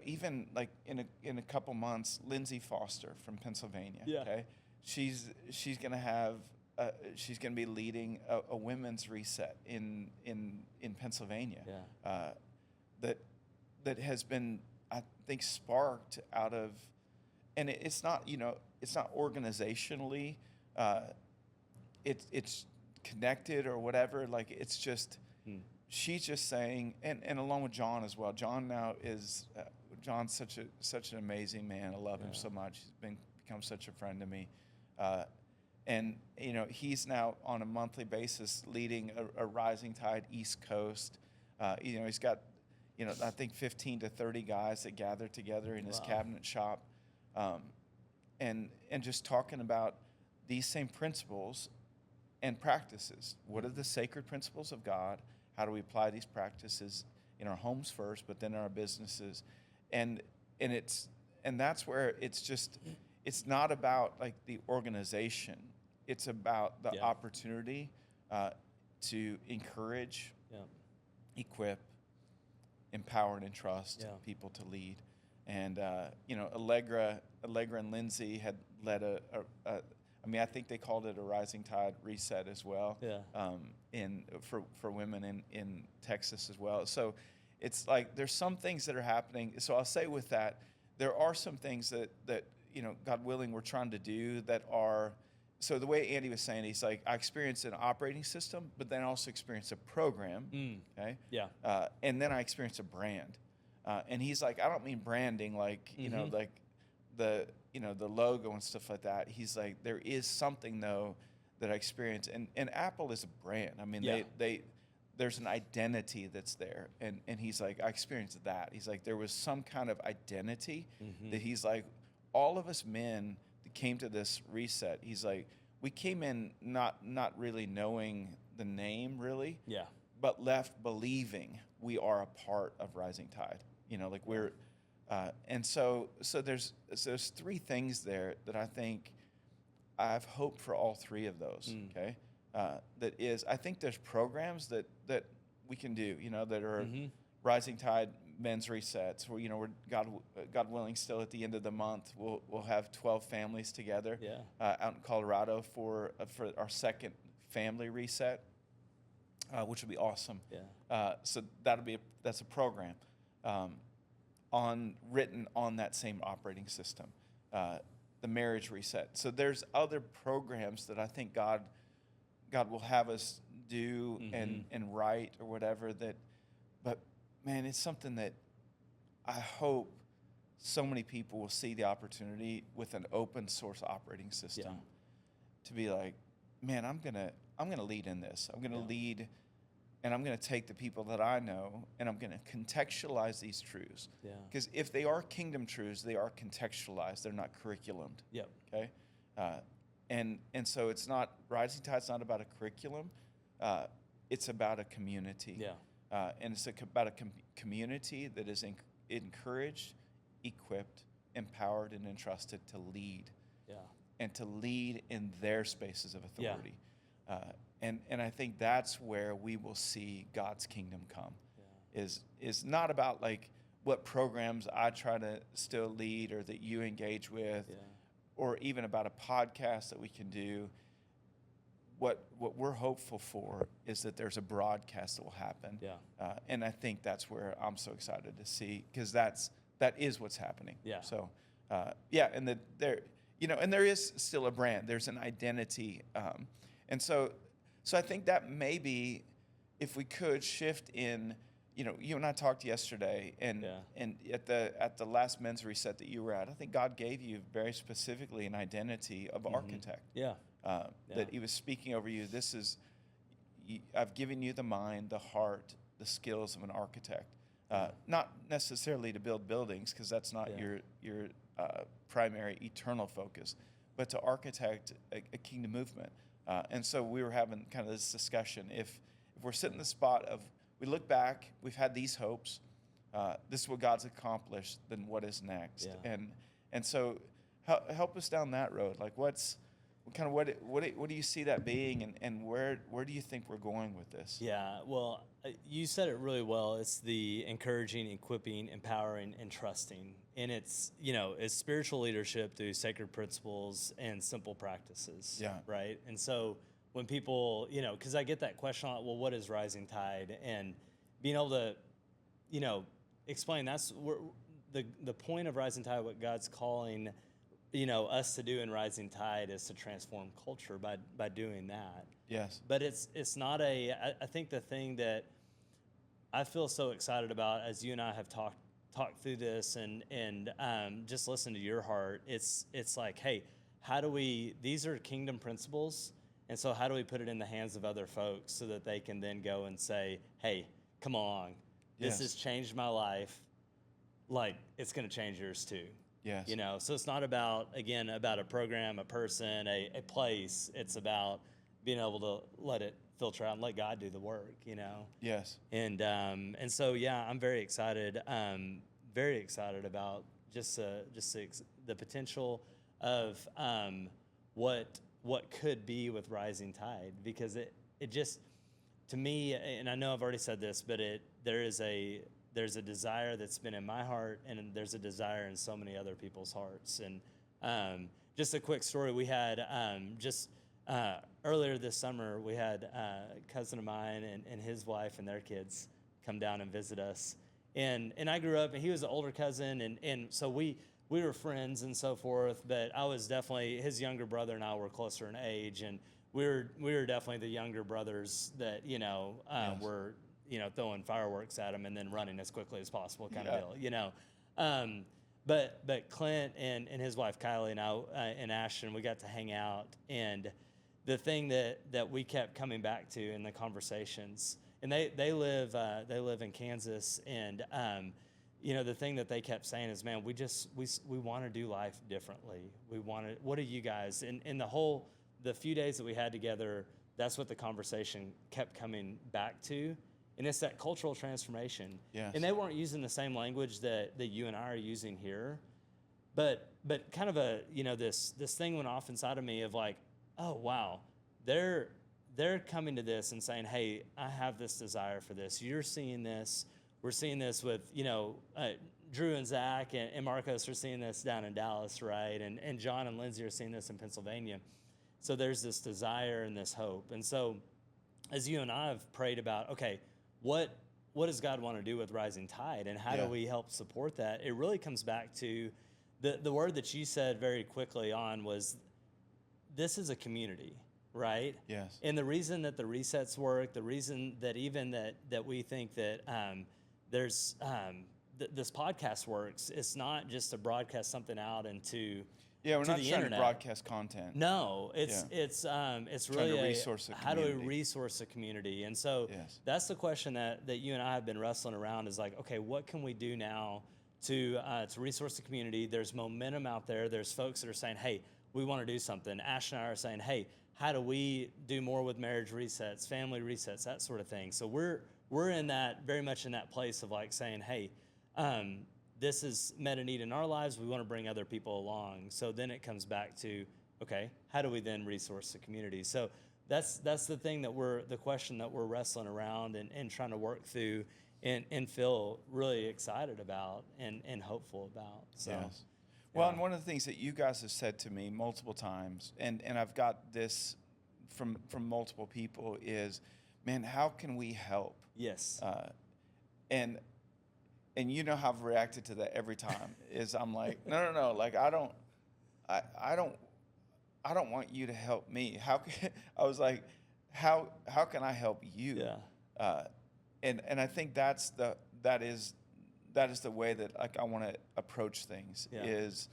even like in a couple months, Lindsay Foster from Pennsylvania. Yeah. Okay, she's gonna have she's gonna be leading a women's reset in Pennsylvania. Yeah. That has been, I think, sparked out of, and it's not organizationally, it's connected or whatever. Like it's just. She's just saying, and along with John as well. John now is John's such an amazing man. I love him so much. He's become such a friend to me, and he's now on a monthly basis leading a Rising Tide East Coast. He's got I think 15 to 30 guys that gather together in his cabinet shop, and just talking about these same principles and practices. What are the sacred principles of God? How do we apply these practices in our homes first, but then in our businesses? And that's where it's not about like the organization. It's about the opportunity to encourage, equip, empower, and entrust people to lead. And Allegra and Lindsay had led I think they called it a Rising Tide Reset as well. Yeah. For women in Texas as well. So it's like there's some things that are happening. So I'll say with that, there are some things that God willing, we're trying to do that are. So the way Andy was saying, he's like, I experienced an operating system, but then I also experienced a program. Okay. Yeah. And then I experienced a brand. And he's like, I don't mean branding like like the logo and stuff like that. He's like, there is something though that I experience, and Apple is a brand. I mean, they there's an identity that's there, and he's like, I experienced that. He's like, there was some kind of identity that he's like, all of us men that came to this reset. He's like, we came in not really knowing the name really, but left believing we are a part of Rising Tide. Like we're. And so there's three things there that I think I've hoped for all three of those. Okay, that is, I think there's programs that we can do. That are Rising Tide men's resets. Where we're God willing, still at the end of the month we'll have 12 families together out in Colorado for our second family reset, which will be awesome. So that's a program. Written on that same operating system, the marriage reset. So there's other programs that I think God will have us do and write or whatever that, but man, it's something that I hope so many people will see the opportunity with an open source operating system to be like, man, I'm gonna lead in this. I'm gonna lead. And I'm going to take the people that I know, and I'm going to contextualize these truths. Because if they are kingdom truths, they are contextualized. They're not curriculumed. Okay. And so it's not Rising Tide's not about a curriculum. It's about a community. And it's about a community that is encouraged, equipped, empowered, and entrusted to lead. And to lead in their spaces of authority. And I think that's where we will see God's kingdom come. Is not about like what programs I try to still lead or that you engage with, or even about a podcast that we can do. What we're hopeful for is that there's a broadcast that will happen. And I think that's where I'm so excited to see, because that is what's happening. So and and there is still a brand. There's an identity, and so I think that maybe if we could shift in, you and I talked yesterday, and at the last men's reset that you were at, I think God gave you very specifically an identity of architect. That He was speaking over you. I've given you the mind, the heart, the skills of an architect. Not necessarily to build buildings, because that's not your primary eternal focus, but to architect a kingdom movement. And so we were having kind of this discussion. If we're sitting in the spot of, we look back, we've had these hopes, this is what God's accomplished, then what is next? And so help us down that road. Like what do you see that being, and where do you think we're going with this? Yeah, well, you said it really well. It's the encouraging, equipping, empowering, and trusting. And it's spiritual leadership through sacred principles and simple practices. Yeah. Right? And so when people, because I get that question a lot, well, what is rising tide? And being able to, explain that's where the point of rising tide, what God's calling us to do in Rising Tide is to transform culture by doing that. Yes. But it's not I think the thing that I feel so excited about, as you and I have talked through this and just listen to your heart, it's like, hey, these are kingdom principles, and so how do we put it in the hands of other folks so that they can then go and say, hey, come along, this has changed my life, like it's going to change yours too. Yes. So it's not about a program, a person, a place. It's about being able to let it filter out and let God do the work, Yes. And so, I'm very excited about just the potential of what could be with Rising Tide, because it just, to me, and I know I've already said this, but there's a desire that's been in my heart, and there's a desire in so many other people's hearts. And just a quick story, we had earlier this summer, we had a cousin of mine and his wife and their kids come down and visit us. And I grew up, and he was an older cousin, and so we were friends and so forth, but I was definitely, his younger brother and I were closer in age, and we were definitely the younger brothers that, were, throwing fireworks at him and then running as quickly as possible kind of deal, But Clint and his wife Kylie and I and Ashton, we got to hang out, and the thing that we kept coming back to in the conversations, and they live in Kansas, and the thing that they kept saying is, man, we want to do life differently. What are you guys? And the few days that we had together, that's what the conversation kept coming back to. And it's that cultural transformation. Yes. And they weren't using the same language that you and I are using here, but kind of this thing went off inside of me of like, oh wow, they're coming to this and saying, hey, I have this desire for this. You're seeing this. We're seeing this with Drew and Zach and Marcos are seeing this down in Dallas, right? And John and Lindsay are seeing this in Pennsylvania. So there's this desire and this hope. And so as you and I have prayed about, okay, what does God want to do with Rising Tide, and how do we help support that? It really comes back to the word that you said very quickly on was, this is a community, right? Yes. And the reason that the resets work, the reason that even that we think that there's this podcast works, it's not just to broadcast something out into we're not trying internet. to broadcast content. No, it's really to resource a how do community. we resource a community? And so that's the question that you and I have been wrestling around, is like, okay, what can we do now to resource the community? There's momentum out there. There's folks that are saying, hey, we want to do something. Ash and I are saying, hey, how do we do more with marriage resets, family resets, that sort of thing? So we're in that, very much in that place of like saying, hey, this has met a need in our lives. We want to bring other people along. So then it comes back to, okay, how do we then resource the community? So that's the thing the question that we're wrestling around and trying to work through and feel really excited about and hopeful about. So, yes. Well, and one of the things that you guys have said to me multiple times, and I've got this from multiple people, is, man, how can we help? Yes. And you know how I've reacted to that every time, is I'm like, no, like I I don't want you to help me. I was like, how can I help you? Yeah. And I think that is the way that like I want to approach things. Yeah. Is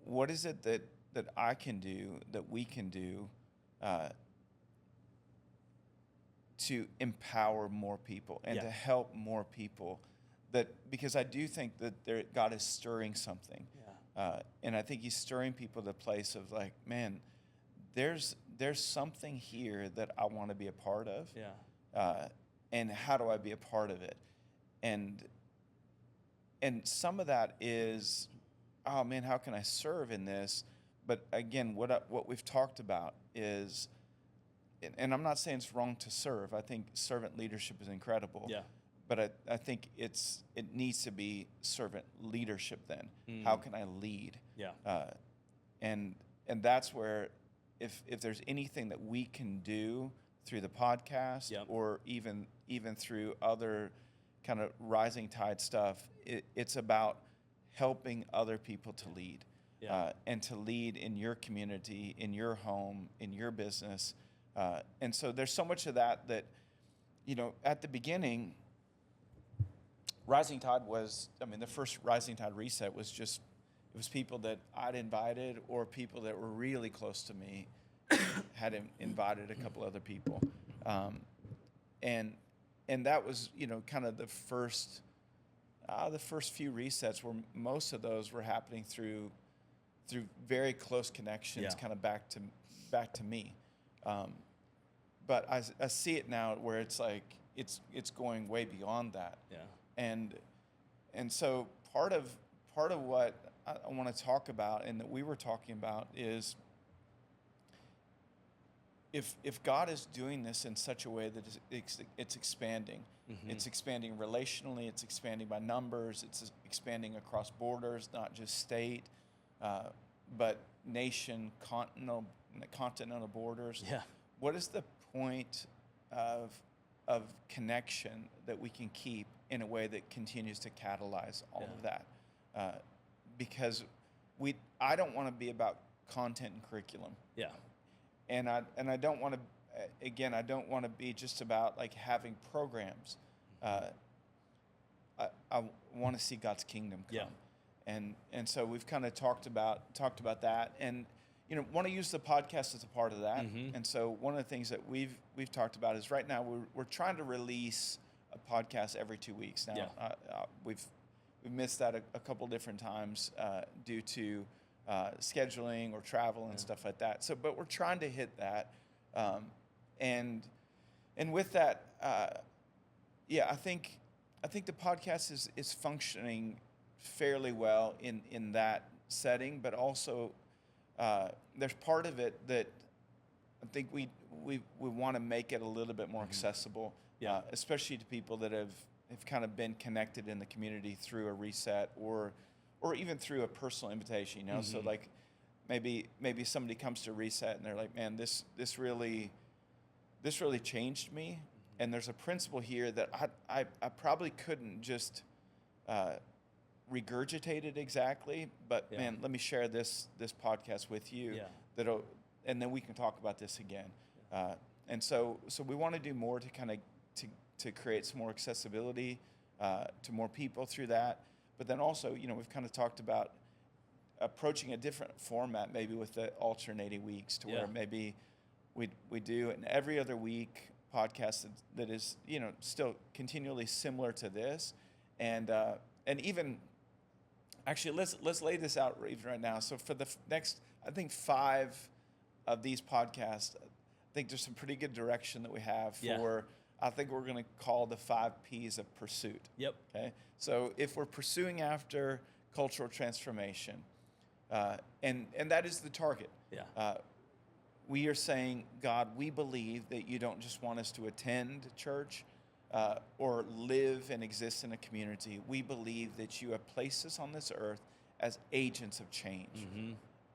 what is it that I can do, that we can do, to empower more people and Yeah. to help more people, because I do think that God is stirring something. And I think he's stirring people to the place of like, man, there's something here that I want to be a part of. And how do I be a part of it? And some of that is, oh man, how can I serve in this? But again, what we've talked about is, and I'm not saying it's wrong to serve. I think servant leadership is incredible. Yeah. But I think it needs to be servant leadership then. How can I lead? Yeah. And that's where if there's anything that we can do through the podcast, Yep. or even through other kind of rising tide stuff, it's about helping other people to lead. And to lead in your community, in your home, in your business. And so there's so much of that, at the beginning, Rising Tide the first Rising Tide reset was just, it was people that I'd invited or people that were really close to me had invited a couple other people. And that was, kind of the first few resets, where most of those were happening through very close connections, kind of back to me. But I see it now where it's like it's going way beyond that. And so part of what I want to talk about, and that we were talking about, is if God is doing this in such a way that it's expanding. It's expanding relationally, it's expanding by numbers, it's expanding across borders, not just state, but nation, continental borders. What is the point of connection that we can keep in a way that continues to catalyze all of that? Because I don't want to be about content and curriculum. And I don't want to, again, I don't want to be just about like having programs. I want to see God's kingdom come. And so we've kind of talked about that, and want to use the podcast as a part of that. And so one of the things that we've talked about is, right now we're trying to release a podcast every 2 weeks. Now we've missed that a couple different times due to scheduling or travel and stuff like that. So, but we're trying to hit that, and with that, I think the podcast is functioning fairly well in that setting, but also there's part of it that I think we want to make it a little bit more accessible, especially to people that have kind of been connected in the community through a reset or even through a personal invitation. So like maybe somebody comes to reset and they're like, man, this really changed me, and there's a principle here that I probably couldn't just regurgitate it exactly, but man, let me share this podcast with you, and then we can talk about this again. And so we want to do more to kind of to create some more accessibility to more people through that. But then also, we've kind of talked about approaching a different format, maybe with the alternating weeks, to where maybe we do an every other week podcast that is, still continually similar to this, and even actually let's lay this out right now. So for the next, I think 5 of these podcasts, I think there's some pretty good direction that we have for. I think we're going to call the 5 P's of pursuit. Okay. So if we're pursuing after cultural transformation, and that is the target. We are saying, God, we believe that you don't just want us to attend church or live and exist in a community. We believe that you have placed us on this earth as agents of change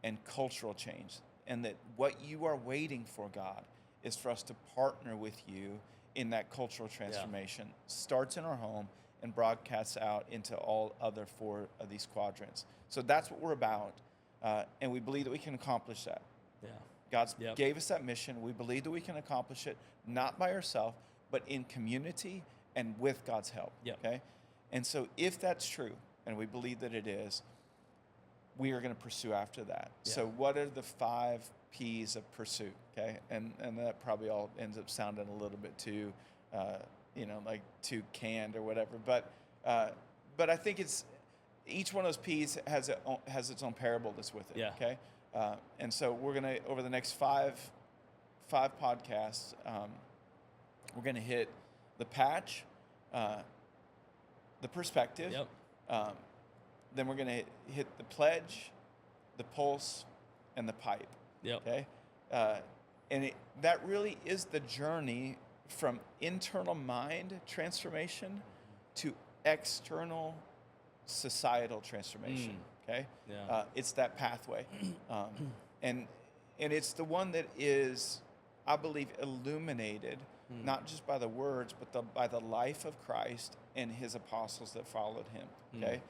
and cultural change, and that what you are waiting for, God, is for us to partner with you in that cultural transformation. Starts in our home and broadcasts out into all other 4 of these quadrants. So that's what we're about. And we believe that we can accomplish that. Yeah. God's Yep. gave us that mission. We believe that we can accomplish it, not by ourselves, but in community and with God's help. Yep. Okay? And so if that's true, and we believe that it is, we are going to pursue after that. Yeah. So what are the 5 P's of pursuit? Okay? And that probably all ends up sounding a little bit too, like too canned or whatever. But I think it's each one of those P's has its own parable that's with it. Yeah. Okay? And so we're going to, over the next five podcasts, we're going to hit the patch, the perspective. Yep. Then we're going to hit the pledge, the pulse, and the pipe. Yep. Okay? And that really is the journey from internal mind transformation to external societal transformation. Okay? Yeah. It's that pathway. And it's the one that is, I believe, illuminated not just by the words, but by the life of Christ and his apostles that followed him. Okay?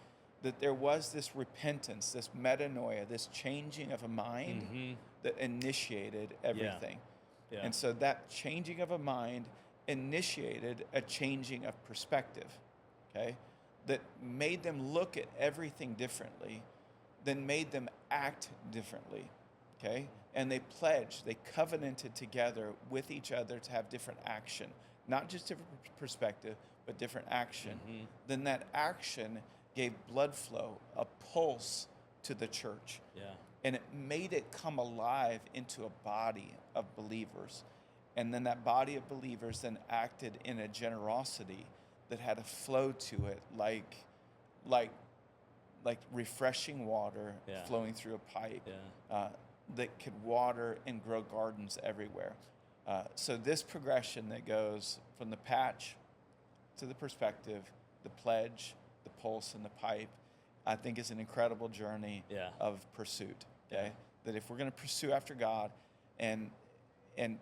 That there was this repentance, this metanoia, this changing of a mind that initiated everything. Yeah. And so that changing of a mind initiated a changing of perspective, okay? That made them look at everything differently, then made them act differently, okay? And they pledged, they covenanted together with each other to have different action, not just different perspective, but different action. Then that action gave blood flow, a pulse to the church. Yeah. And it made it come alive into a body of believers. And then that body of believers then acted in a generosity that had a flow to it, like refreshing water flowing through a pipe that could water and grow gardens everywhere. So this progression that goes from the patch to the perspective, the pledge, the pulse, and the pipe, I think is an incredible journey of pursuit. Okay, that if we're going to pursue after God and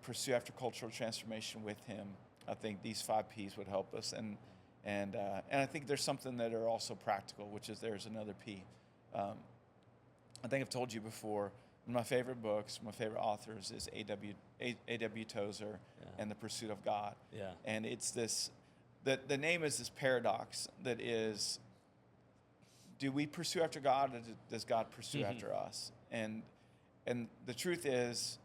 pursue after cultural transformation with Him, I think these 5 P's would help us. And I think there's something that are also practical, which is there's another P. I think I've told you before. One of my favorite books, my favorite authors is A.W. Tozer and The Pursuit of God. Yeah. And it's this. The name is this paradox that is, do we pursue after God or does God pursue after us? And the truth is,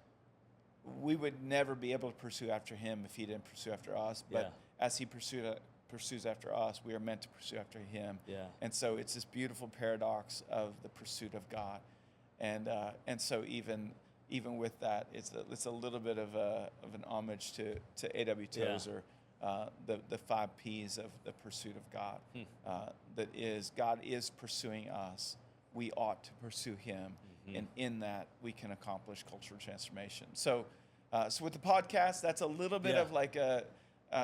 we would never be able to pursue after him if he didn't pursue after us. But as he pursues after us, we are meant to pursue after him. Yeah. And so it's this beautiful paradox of the pursuit of God. And so even with that, it's a little bit of an homage to A.W. Tozer. The 5 P's of the pursuit of God. That is, God is pursuing us. We ought to pursue him. And in that, we can accomplish cultural transformation. So with the podcast, that's a little bit of like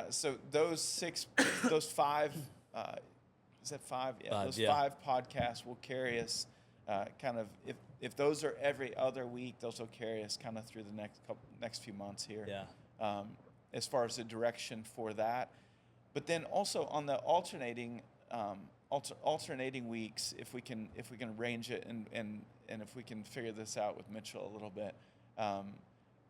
so those 5, is that 5? Yeah, those 5 podcasts will carry us kind of, if those are every other week, those will carry us kind of through the next few months here. Yeah. As far as the direction for that. But then also on the alternating weeks, if we can arrange it and if we can figure this out with Mitchell a little bit,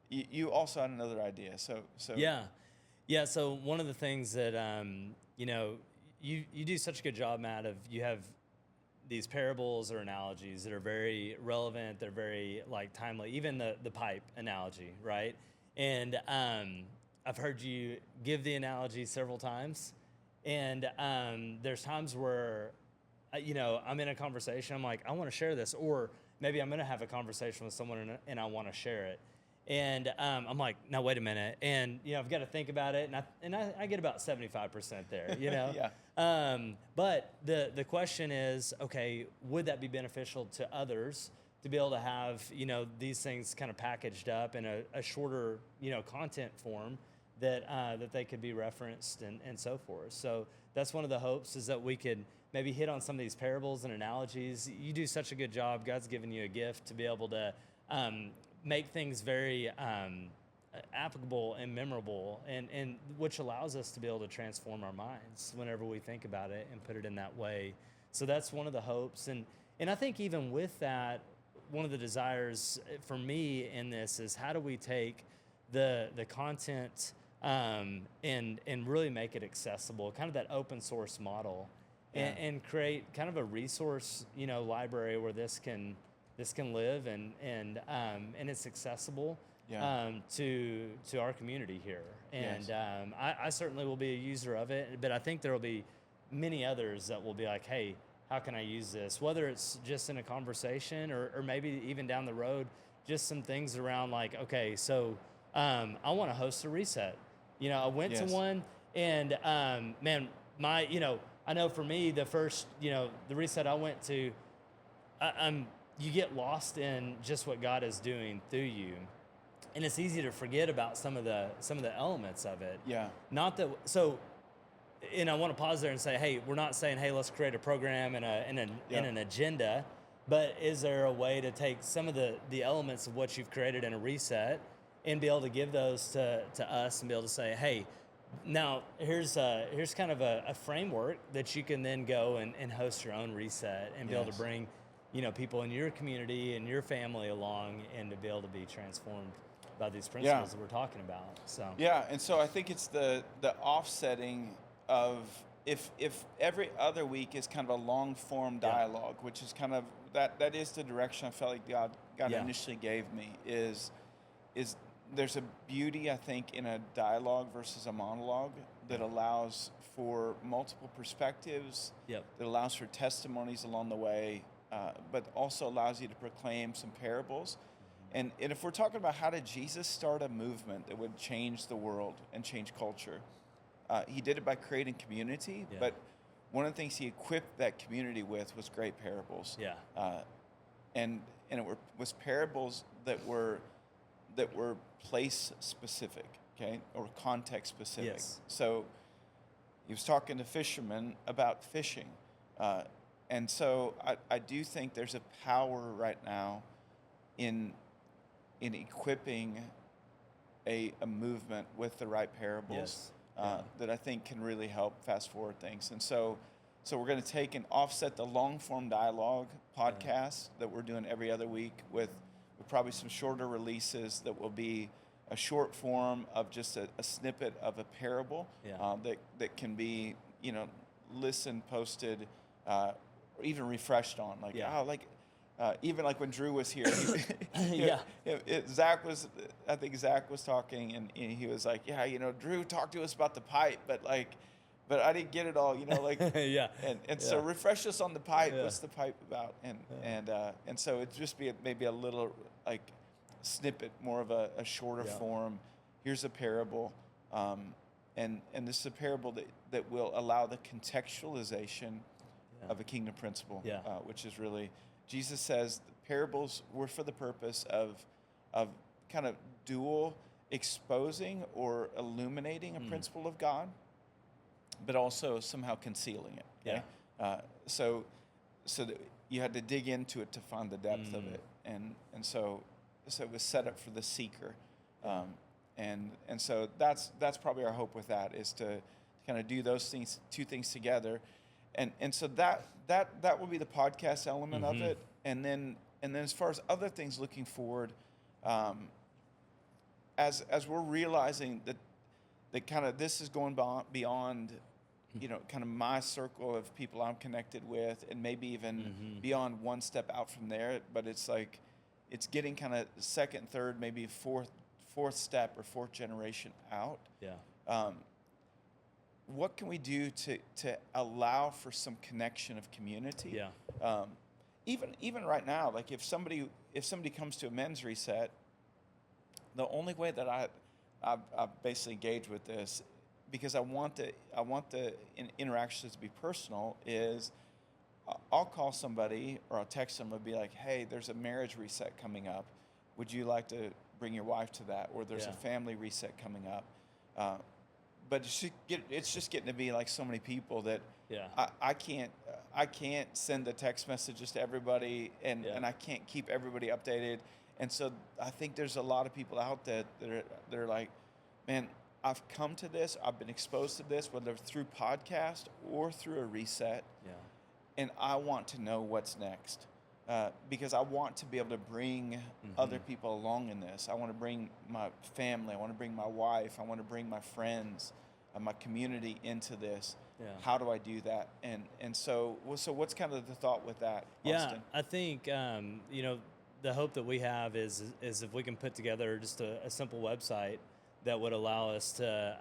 you also had another idea. So yeah. So one of the things that you do such a good job, Matt, of you have these parables or analogies that are very relevant. They're very timely. Even the pipe analogy, right? And I've heard you give the analogy several times, and there's times where, I'm in a conversation, I'm like, I want to share this, or maybe I'm going to have a conversation with someone and I want to share it, and I'm like, no, wait a minute, and I've got to think about it, and I get about 75% there, Yeah. But the question is, okay, would that be beneficial to others to be able to have these things kind of packaged up in a shorter content form that they could be referenced and so forth. So that's one of the hopes, is that we could maybe hit on some of these parables and analogies. You do such a good job. God's given you a gift to be able to make things very applicable and memorable, and which allows us to be able to transform our minds whenever we think about it and put it in that way. So that's one of the hopes. And I think even with that, one of the desires for me in this is how do we take the content and really make it accessible, kind of that open source model, and create kind of a resource, library where this can live and it's accessible to our community here. And I certainly will be a user of it, but I think there will be many others that will be like, hey, how can I use this? Whether it's just in a conversation or maybe even down the road, just some things around like, okay, so I want to host a reset. I went to one and man, I know for me, the first, the reset I went to, you get lost in just what God is doing through you. And it's easy to forget about some of the elements of it. Yeah. Not that, so, and I want to pause there and say, hey, we're not saying, hey, let's create a program and an agenda, but is there a way to take some of the elements of what you've created in a reset and be able to give those to us and be able to say, hey, now here's kind of a framework that you can then go and host your own reset and be able to bring, people in your community and your family along and to be able to be transformed by these principles that we're talking about. So and so I think it's the offsetting of if every other week is kind of a long form dialogue, which is kind of that is the direction I felt like God initially gave me is there's a beauty, I think, in a dialogue versus a monologue that allows for multiple perspectives, that allows for testimonies along the way, but also allows you to proclaim some parables. And if we're talking about how did Jesus start a movement that would change the world and change culture, he did it by creating community, but one of the things he equipped that community with was great parables. And it was parables that were place specific, okay, or context specific. So he was talking to fishermen about fishing, and so I do think there's a power right now in equipping a movement with the right parables that I think can really help fast forward things. And so we're going to take and offset the long form dialogue podcast that we're doing every other week with probably some shorter releases that will be a short form of just a snippet of a parable that can be, listened, posted, or even refreshed on. Even like when Drew was here, Zach was talking and he was like, Drew talked to us about the pipe, but I didn't get it all, And so refresh us on the pipe. What's the pipe about? And so it'd just be maybe a little like snippet, more of a shorter form. Here's a parable, and this is a parable that will allow the contextualization of a kingdom principle, which is really, Jesus says the parables were for the purpose of kind of dual exposing or illuminating a principle of God, but also somehow concealing it. Okay? So that you had to dig into it to find the depth of it, and so it was set up for the seeker, and so that's probably our hope with that, is to kind of do those two things together, and so that will be the podcast element of it, and then as far as other things looking forward, as we're realizing that kind of this is going beyond kind of my circle of people I'm connected with, and maybe even beyond one step out from there. But it's like, it's getting kind of second, third, maybe fourth step or fourth generation out. What can we do to allow for some connection of community? Even right now, like if somebody comes to a men's reset, the only way that I basically engage with this, because I want the interactions to be personal, is I'll call somebody or I'll text them and be like, hey, there's a marriage reset coming up. Would you like to bring your wife to that? Or there's a family reset coming up. But it's just getting to be like so many people that I can't send the text messages to everybody, and I can't keep everybody updated. And so I think there's a lot of people out there that are like, man, I've come to this, I've been exposed to this, whether through podcast or through a reset, and I want to know what's next. because I want to be able to bring other people along in this. I want to bring my family. I want to bring my wife. I want to bring my friends, my community into this. Yeah. How do I do that? And so what's kind of the thought with that, Yeah, Austin? I think the hope that we have is if we can put together just a simple website that would allow us to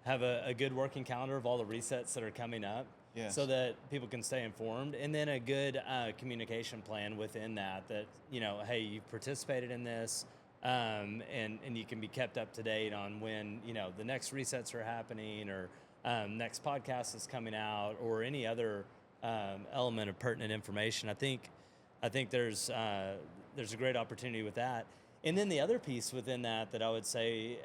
have a good working calendar of all the resets that are coming up. Yes. So that people can stay informed, and then a good communication plan within that, hey, you've participated in this, and you can be kept up to date on when, the next resets are happening, or next podcast is coming out, or any other element of pertinent information. I think there's a great opportunity with that. And then the other piece within that I would say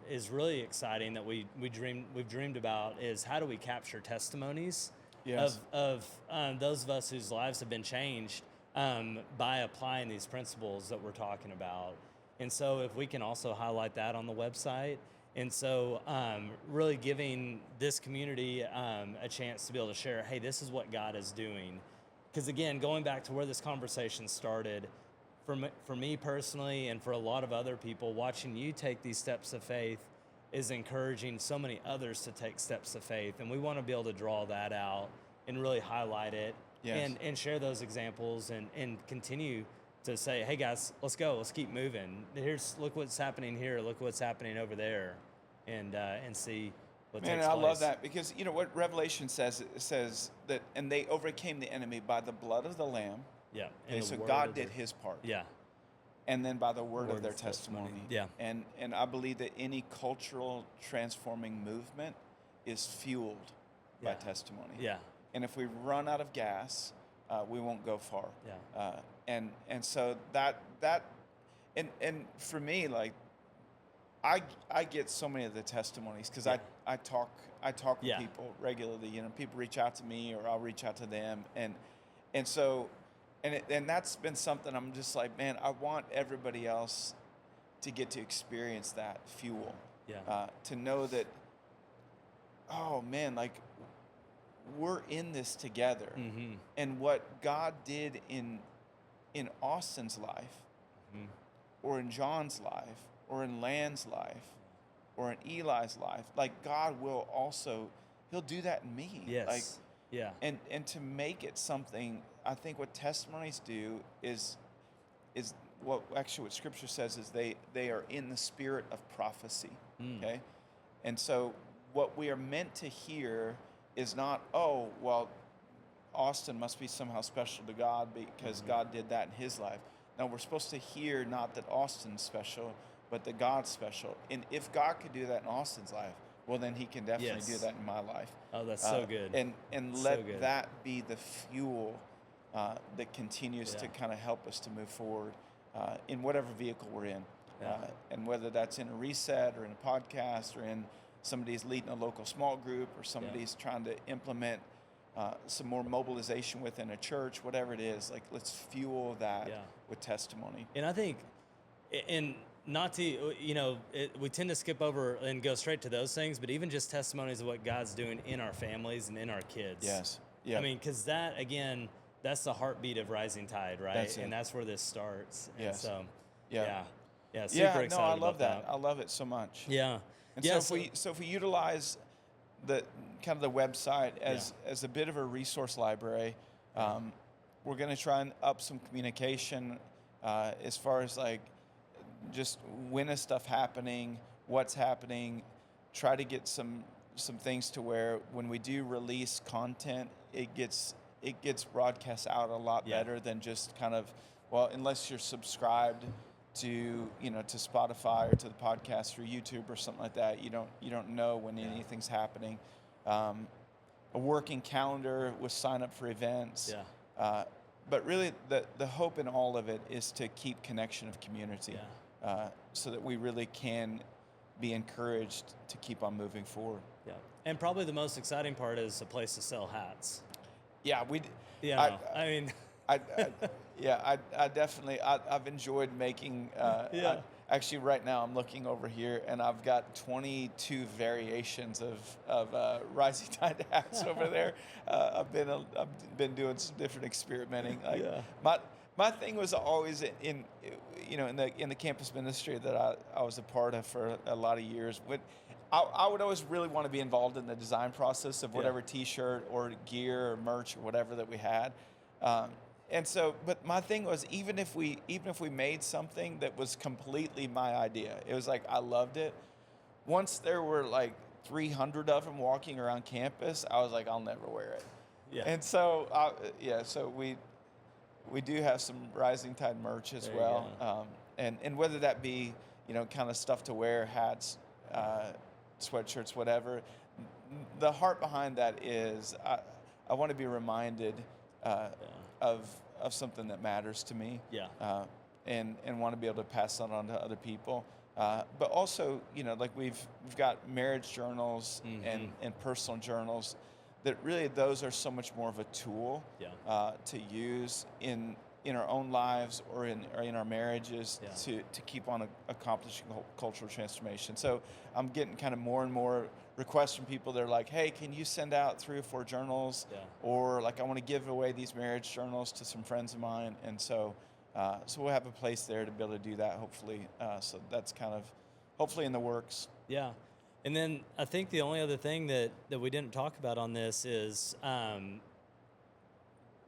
is really exciting that we've dreamed about is how do we capture testimonies Yes. of those of us whose lives have been changed by applying these principles that we're talking about. And so if we can also highlight that on the website, and so really giving this community a chance to be able to share, hey, this is what God is doing. Because again, going back to where this conversation started, for me personally, and for a lot of other people, watching you take these steps of faith is encouraging so many others to take steps of faith. And we want to be able to draw that out and really highlight it. Yes. And share those examples and continue to say, hey guys, let's go, let's keep moving. Look what's happening here, look what's happening over there, and see what takes place. Man, I love that, because you know what Revelation says? It says that, and they overcame the enemy by the blood of the Lamb. Yeah. Okay, so God did his part. Yeah. And then by the word of their testimony. Yeah. And I believe that any cultural transforming movement is fueled by testimony. Yeah. And if we run out of gas, we won't go far. Yeah. And so that and for me, like, I get so many of the testimonies because I talk with people regularly. You know, people reach out to me or I'll reach out to them, and so. And that's been something I'm just like, man, I want everybody else to get to experience that fuel. Yeah. To know that, oh man, like we're in this together. Mm-hmm. And what God did in Austin's life, or in John's life, or in Land's life, or in Eli's life, like God will also, he'll do that in me. Yes. Like, yeah. And to make it something, I think what testimonies do is what Scripture says is they are in the spirit of prophecy. Okay, and so what we are meant to hear is not, oh well, Austin must be somehow special to God because God did that in his life. No, we're supposed to hear not that Austin's special, but that God's special. And if God could do that in Austin's life, well, then he can definitely do that in my life. Oh, that's so good. And let that be the fuel that continues to kind of help us to move forward in whatever vehicle we're in. And whether that's in a reset or in a podcast or in somebody's leading a local small group or somebody's trying to implement some more mobilization within a church, whatever it is, like let's fuel that with testimony. And I think, and not to, we tend to skip over and go straight to those things, but even just testimonies of what God's doing in our families and in our kids. Yes. Yeah. I mean, because that, again, that's the heartbeat of Rising Tide, right? That's it. And that's where this starts. Yes. And so, Yeah, super excited I love about that. I love it so much. Yeah. And so if we utilize the kind of the website as a bit of a resource library, we're going to try and up some communication as far as like just when is stuff happening, what's happening, try to get some things to where when we do release content, it gets broadcast out a lot better than just kind of, well, unless you're subscribed to to Spotify or to the podcast or YouTube or something like that, you don't know when anything's happening. A working calendar with sign up for events. But really the hope in all of it is to keep connection of community. So that we really can be encouraged to keep on moving forward. Yeah, and probably the most exciting part is a place to sell hats. Yeah, I definitely, I've enjoyed making, Actually, right now I'm looking over here, and I've got 22 variations of rising tide hats over there. I've been doing some different experimenting. Like Yeah. my thing was always in the campus ministry that I was a part of for a lot of years. I would always really want to be involved in the design process of whatever T-shirt or gear or merch or whatever that we had. And so, but my thing was, even if we made something that was completely my idea, it was like I loved it. Once there were like 300 of them walking around campus, I was like, I'll never wear it. Yeah. And so, so we do have some Rising Tide merch as There you well, and whether that be kind of stuff to wear, hats, sweatshirts, whatever. The heart behind that is I want to be reminded of something that matters to me. Yeah. And want to be able to pass that on to other people. But also, like we've got marriage journals and personal journals that really those are so much more of a tool to use in our own lives or in our marriages to keep on accomplishing cultural transformation. So I'm getting kind of more and more requests from people. They're like, hey, can you send out 3 or 4 journals? Or like, I want to give away these marriage journals to some friends of mine. And so we'll have a place there to be able to do that, hopefully. So that's kind of hopefully in the works. Yeah. And then I think the only other thing that we didn't talk about on this is,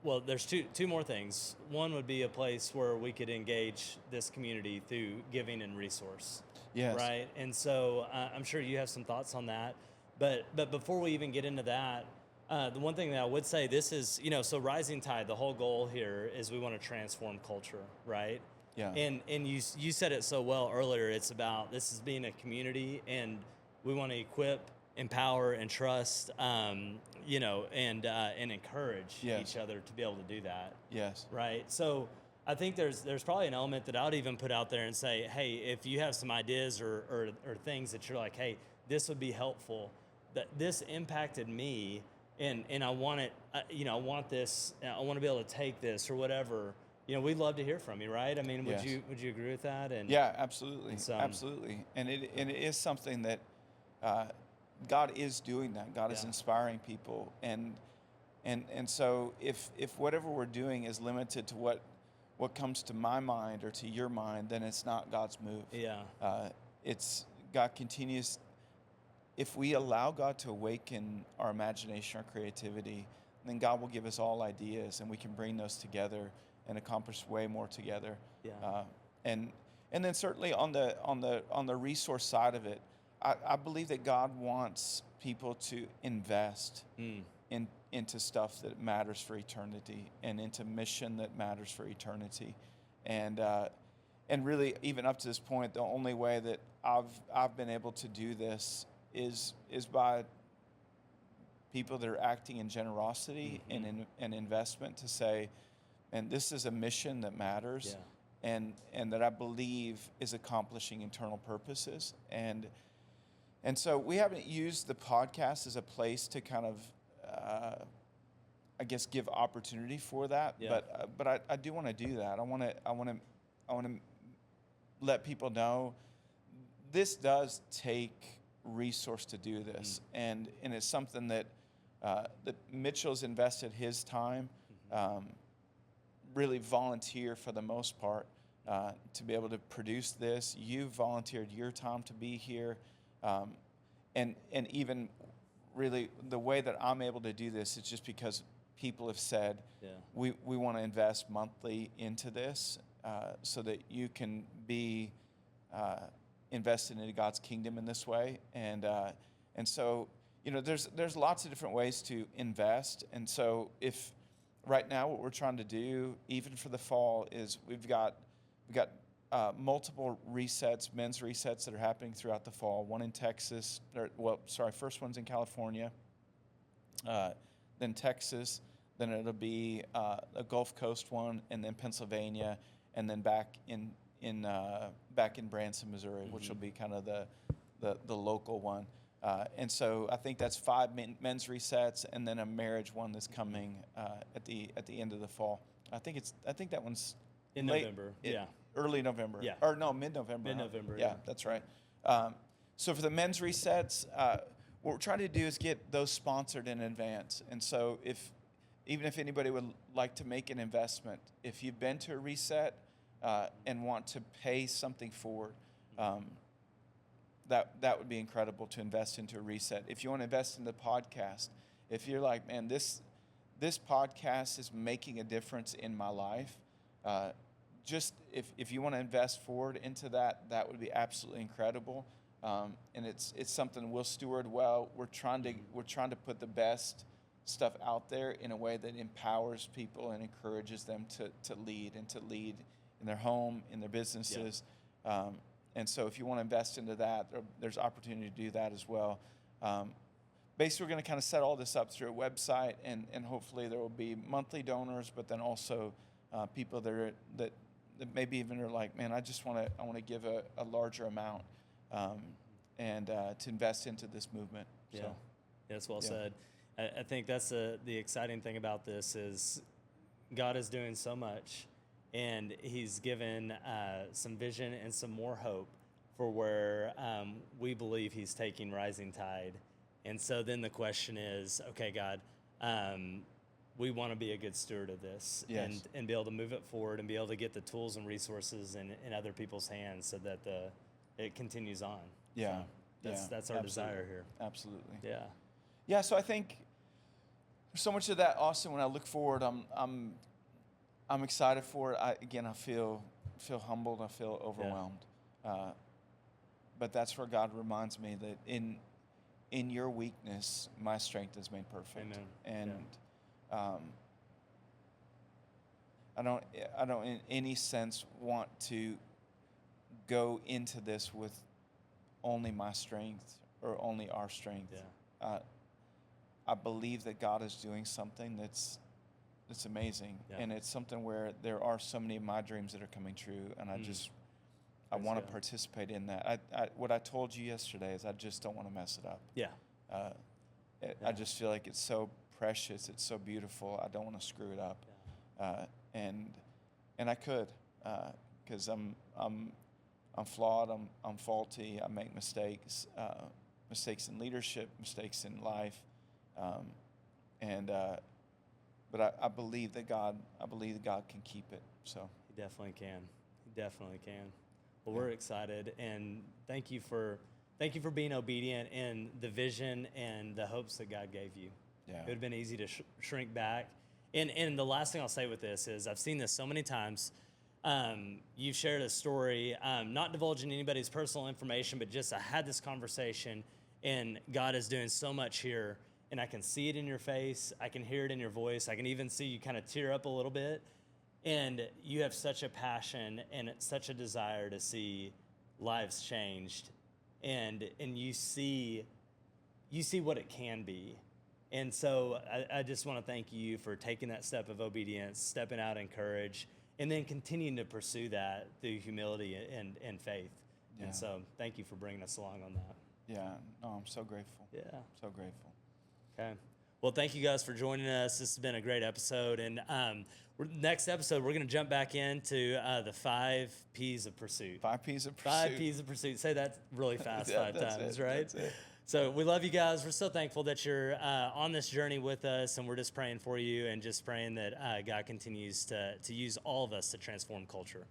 well, there's two more things. One would be a place where we could engage this community through giving and resource. Yes. Right. And so I'm sure you have some thoughts on that. But before we even get into that, the one thing that I would say, this is, so Rising Tide, the whole goal here is we want to transform culture, right? Yeah. And you said it so well earlier. It's about this is being a community, and we want to equip, empower, and trust, and encourage each other to be able to do that. Yes. Right. So I think there's probably an element that I would even put out there and say, hey, if you have some ideas or things that you're like, hey, this would be helpful, that this impacted me, and I want it, I want this, I want to be able to take this or whatever. We'd love to hear from you, right? I mean, would you agree with that? And yeah, absolutely, and so, absolutely. And it is something that God is doing that. God is inspiring people, and so if whatever we're doing is limited to what comes to my mind or to your mind, then it's not God's move. Yeah. It's God continues. If we allow God to awaken our imagination, our creativity, then God will give us all ideas, and we can bring those together and accomplish way more together. Yeah. And then certainly on the resource side of it, I believe that God wants people to invest into stuff that matters for eternity and into mission that matters for eternity. And really, even up to this point, the only way that I've been able to do this is by people that are acting in generosity and investment to say, and this is a mission that matters, and that I believe is accomplishing eternal purposes. And so we haven't used the podcast as a place to kind of, I guess, give opportunity for that. Yeah. But I do want to do that. I want to let people know this does take resource to do this, and it's something that that Mitchell's invested his time, really volunteer for the most part, to be able to produce this. You volunteered your time to be here, and even really the way that I'm able to do this is just because people have said we want to invest monthly into this, so that you can be invested into God's kingdom in this way, and so there's lots of different ways to invest. And so if right now what we're trying to do, even for the fall, is we've got multiple resets, men's resets that are happening throughout the fall. One in Texas, first one's in California, then Texas, then it'll be a Gulf Coast one, and then Pennsylvania, and then back in Branson, Missouri, which will be kind of the local one. And so I think that's 5 men's resets, and then a marriage one that's coming at the end of the fall. I think that one's In November, yeah. Early November. Yeah. Or no, mid-November. Mid-November, Yeah, yeah. that's right. So for the men's resets, what we're trying to do is get those sponsored in advance. And so even if anybody would like to make an investment, if you've been to a reset and want to pay something forward, that would be incredible to invest into a reset. If you want to invest in the podcast, if you're like, man, this podcast is making a difference in my life, just if you want to invest forward into that would be absolutely incredible. And it's something we'll steward well. We're trying to put the best stuff out there in a way that empowers people and encourages them to lead in their home, in their businesses. Yeah. And so if you want to invest into that, there's opportunity to do that as well. Basically, we're going to kind of set all this up through a website, and hopefully there will be monthly donors, but then also people that maybe even are like, man, I want to give a larger amount and to invest into this movement. Yeah, so, that's well said. I think that's the exciting thing about this is God is doing so much, and He's given some vision and some more hope for where we believe He's taking Rising Tide. And so then the question is, okay, God, we want to be a good steward of this. Yes. and be able to move it forward and be able to get the tools and resources in other people's hands so that it continues on. Yeah. So that's our desire here. Absolutely. Yeah. Yeah, so I think there's so much of that, Austin. When I look forward, I'm excited for it. I feel humbled. I feel overwhelmed. Yeah. But that's where God reminds me that in your weakness, my strength is made perfect. Amen. And I don't in any sense want to go into this with only my strength or only our strength. Yeah. I believe that God is doing something that's amazing, and it's something where there are so many of my dreams that are coming true, and I want to participate in that. What I told you yesterday is I just don't want to mess it up. Yeah. I just feel like it's so precious, it's so beautiful. I don't want to screw it up, and I could, because I'm flawed. I'm faulty. I make mistakes, mistakes in leadership, mistakes in life. But I believe that God can keep it. So He definitely can. He definitely can. Well, we're excited, and thank you for being obedient in the vision and the hopes that God gave you. Yeah. It would have been easy to shrink back. And the last thing I'll say with this is I've seen this so many times. You've shared a story, not divulging anybody's personal information, but just I had this conversation, and God is doing so much here. And I can see it in your face. I can hear it in your voice. I can even see you kind of tear up a little bit. And you have such a passion and such a desire to see lives changed. And you see what it can be. And so I just want to thank you for taking that step of obedience, stepping out in courage, and then continuing to pursue that through humility and faith. Yeah. And so thank you for bringing us along on that. Yeah, no, I'm so grateful. Yeah. So grateful. Okay. Well, thank you guys for joining us. This has been a great episode. And next episode, we're going to jump back into the 5 P's of pursuit. 5 P's of pursuit. 5 P's of pursuit. Say that really fast 5 times, right? That's it. So we love you guys. We're so thankful that you're on this journey with us, and we're just praying for you and just praying that God continues to use all of us to transform culture.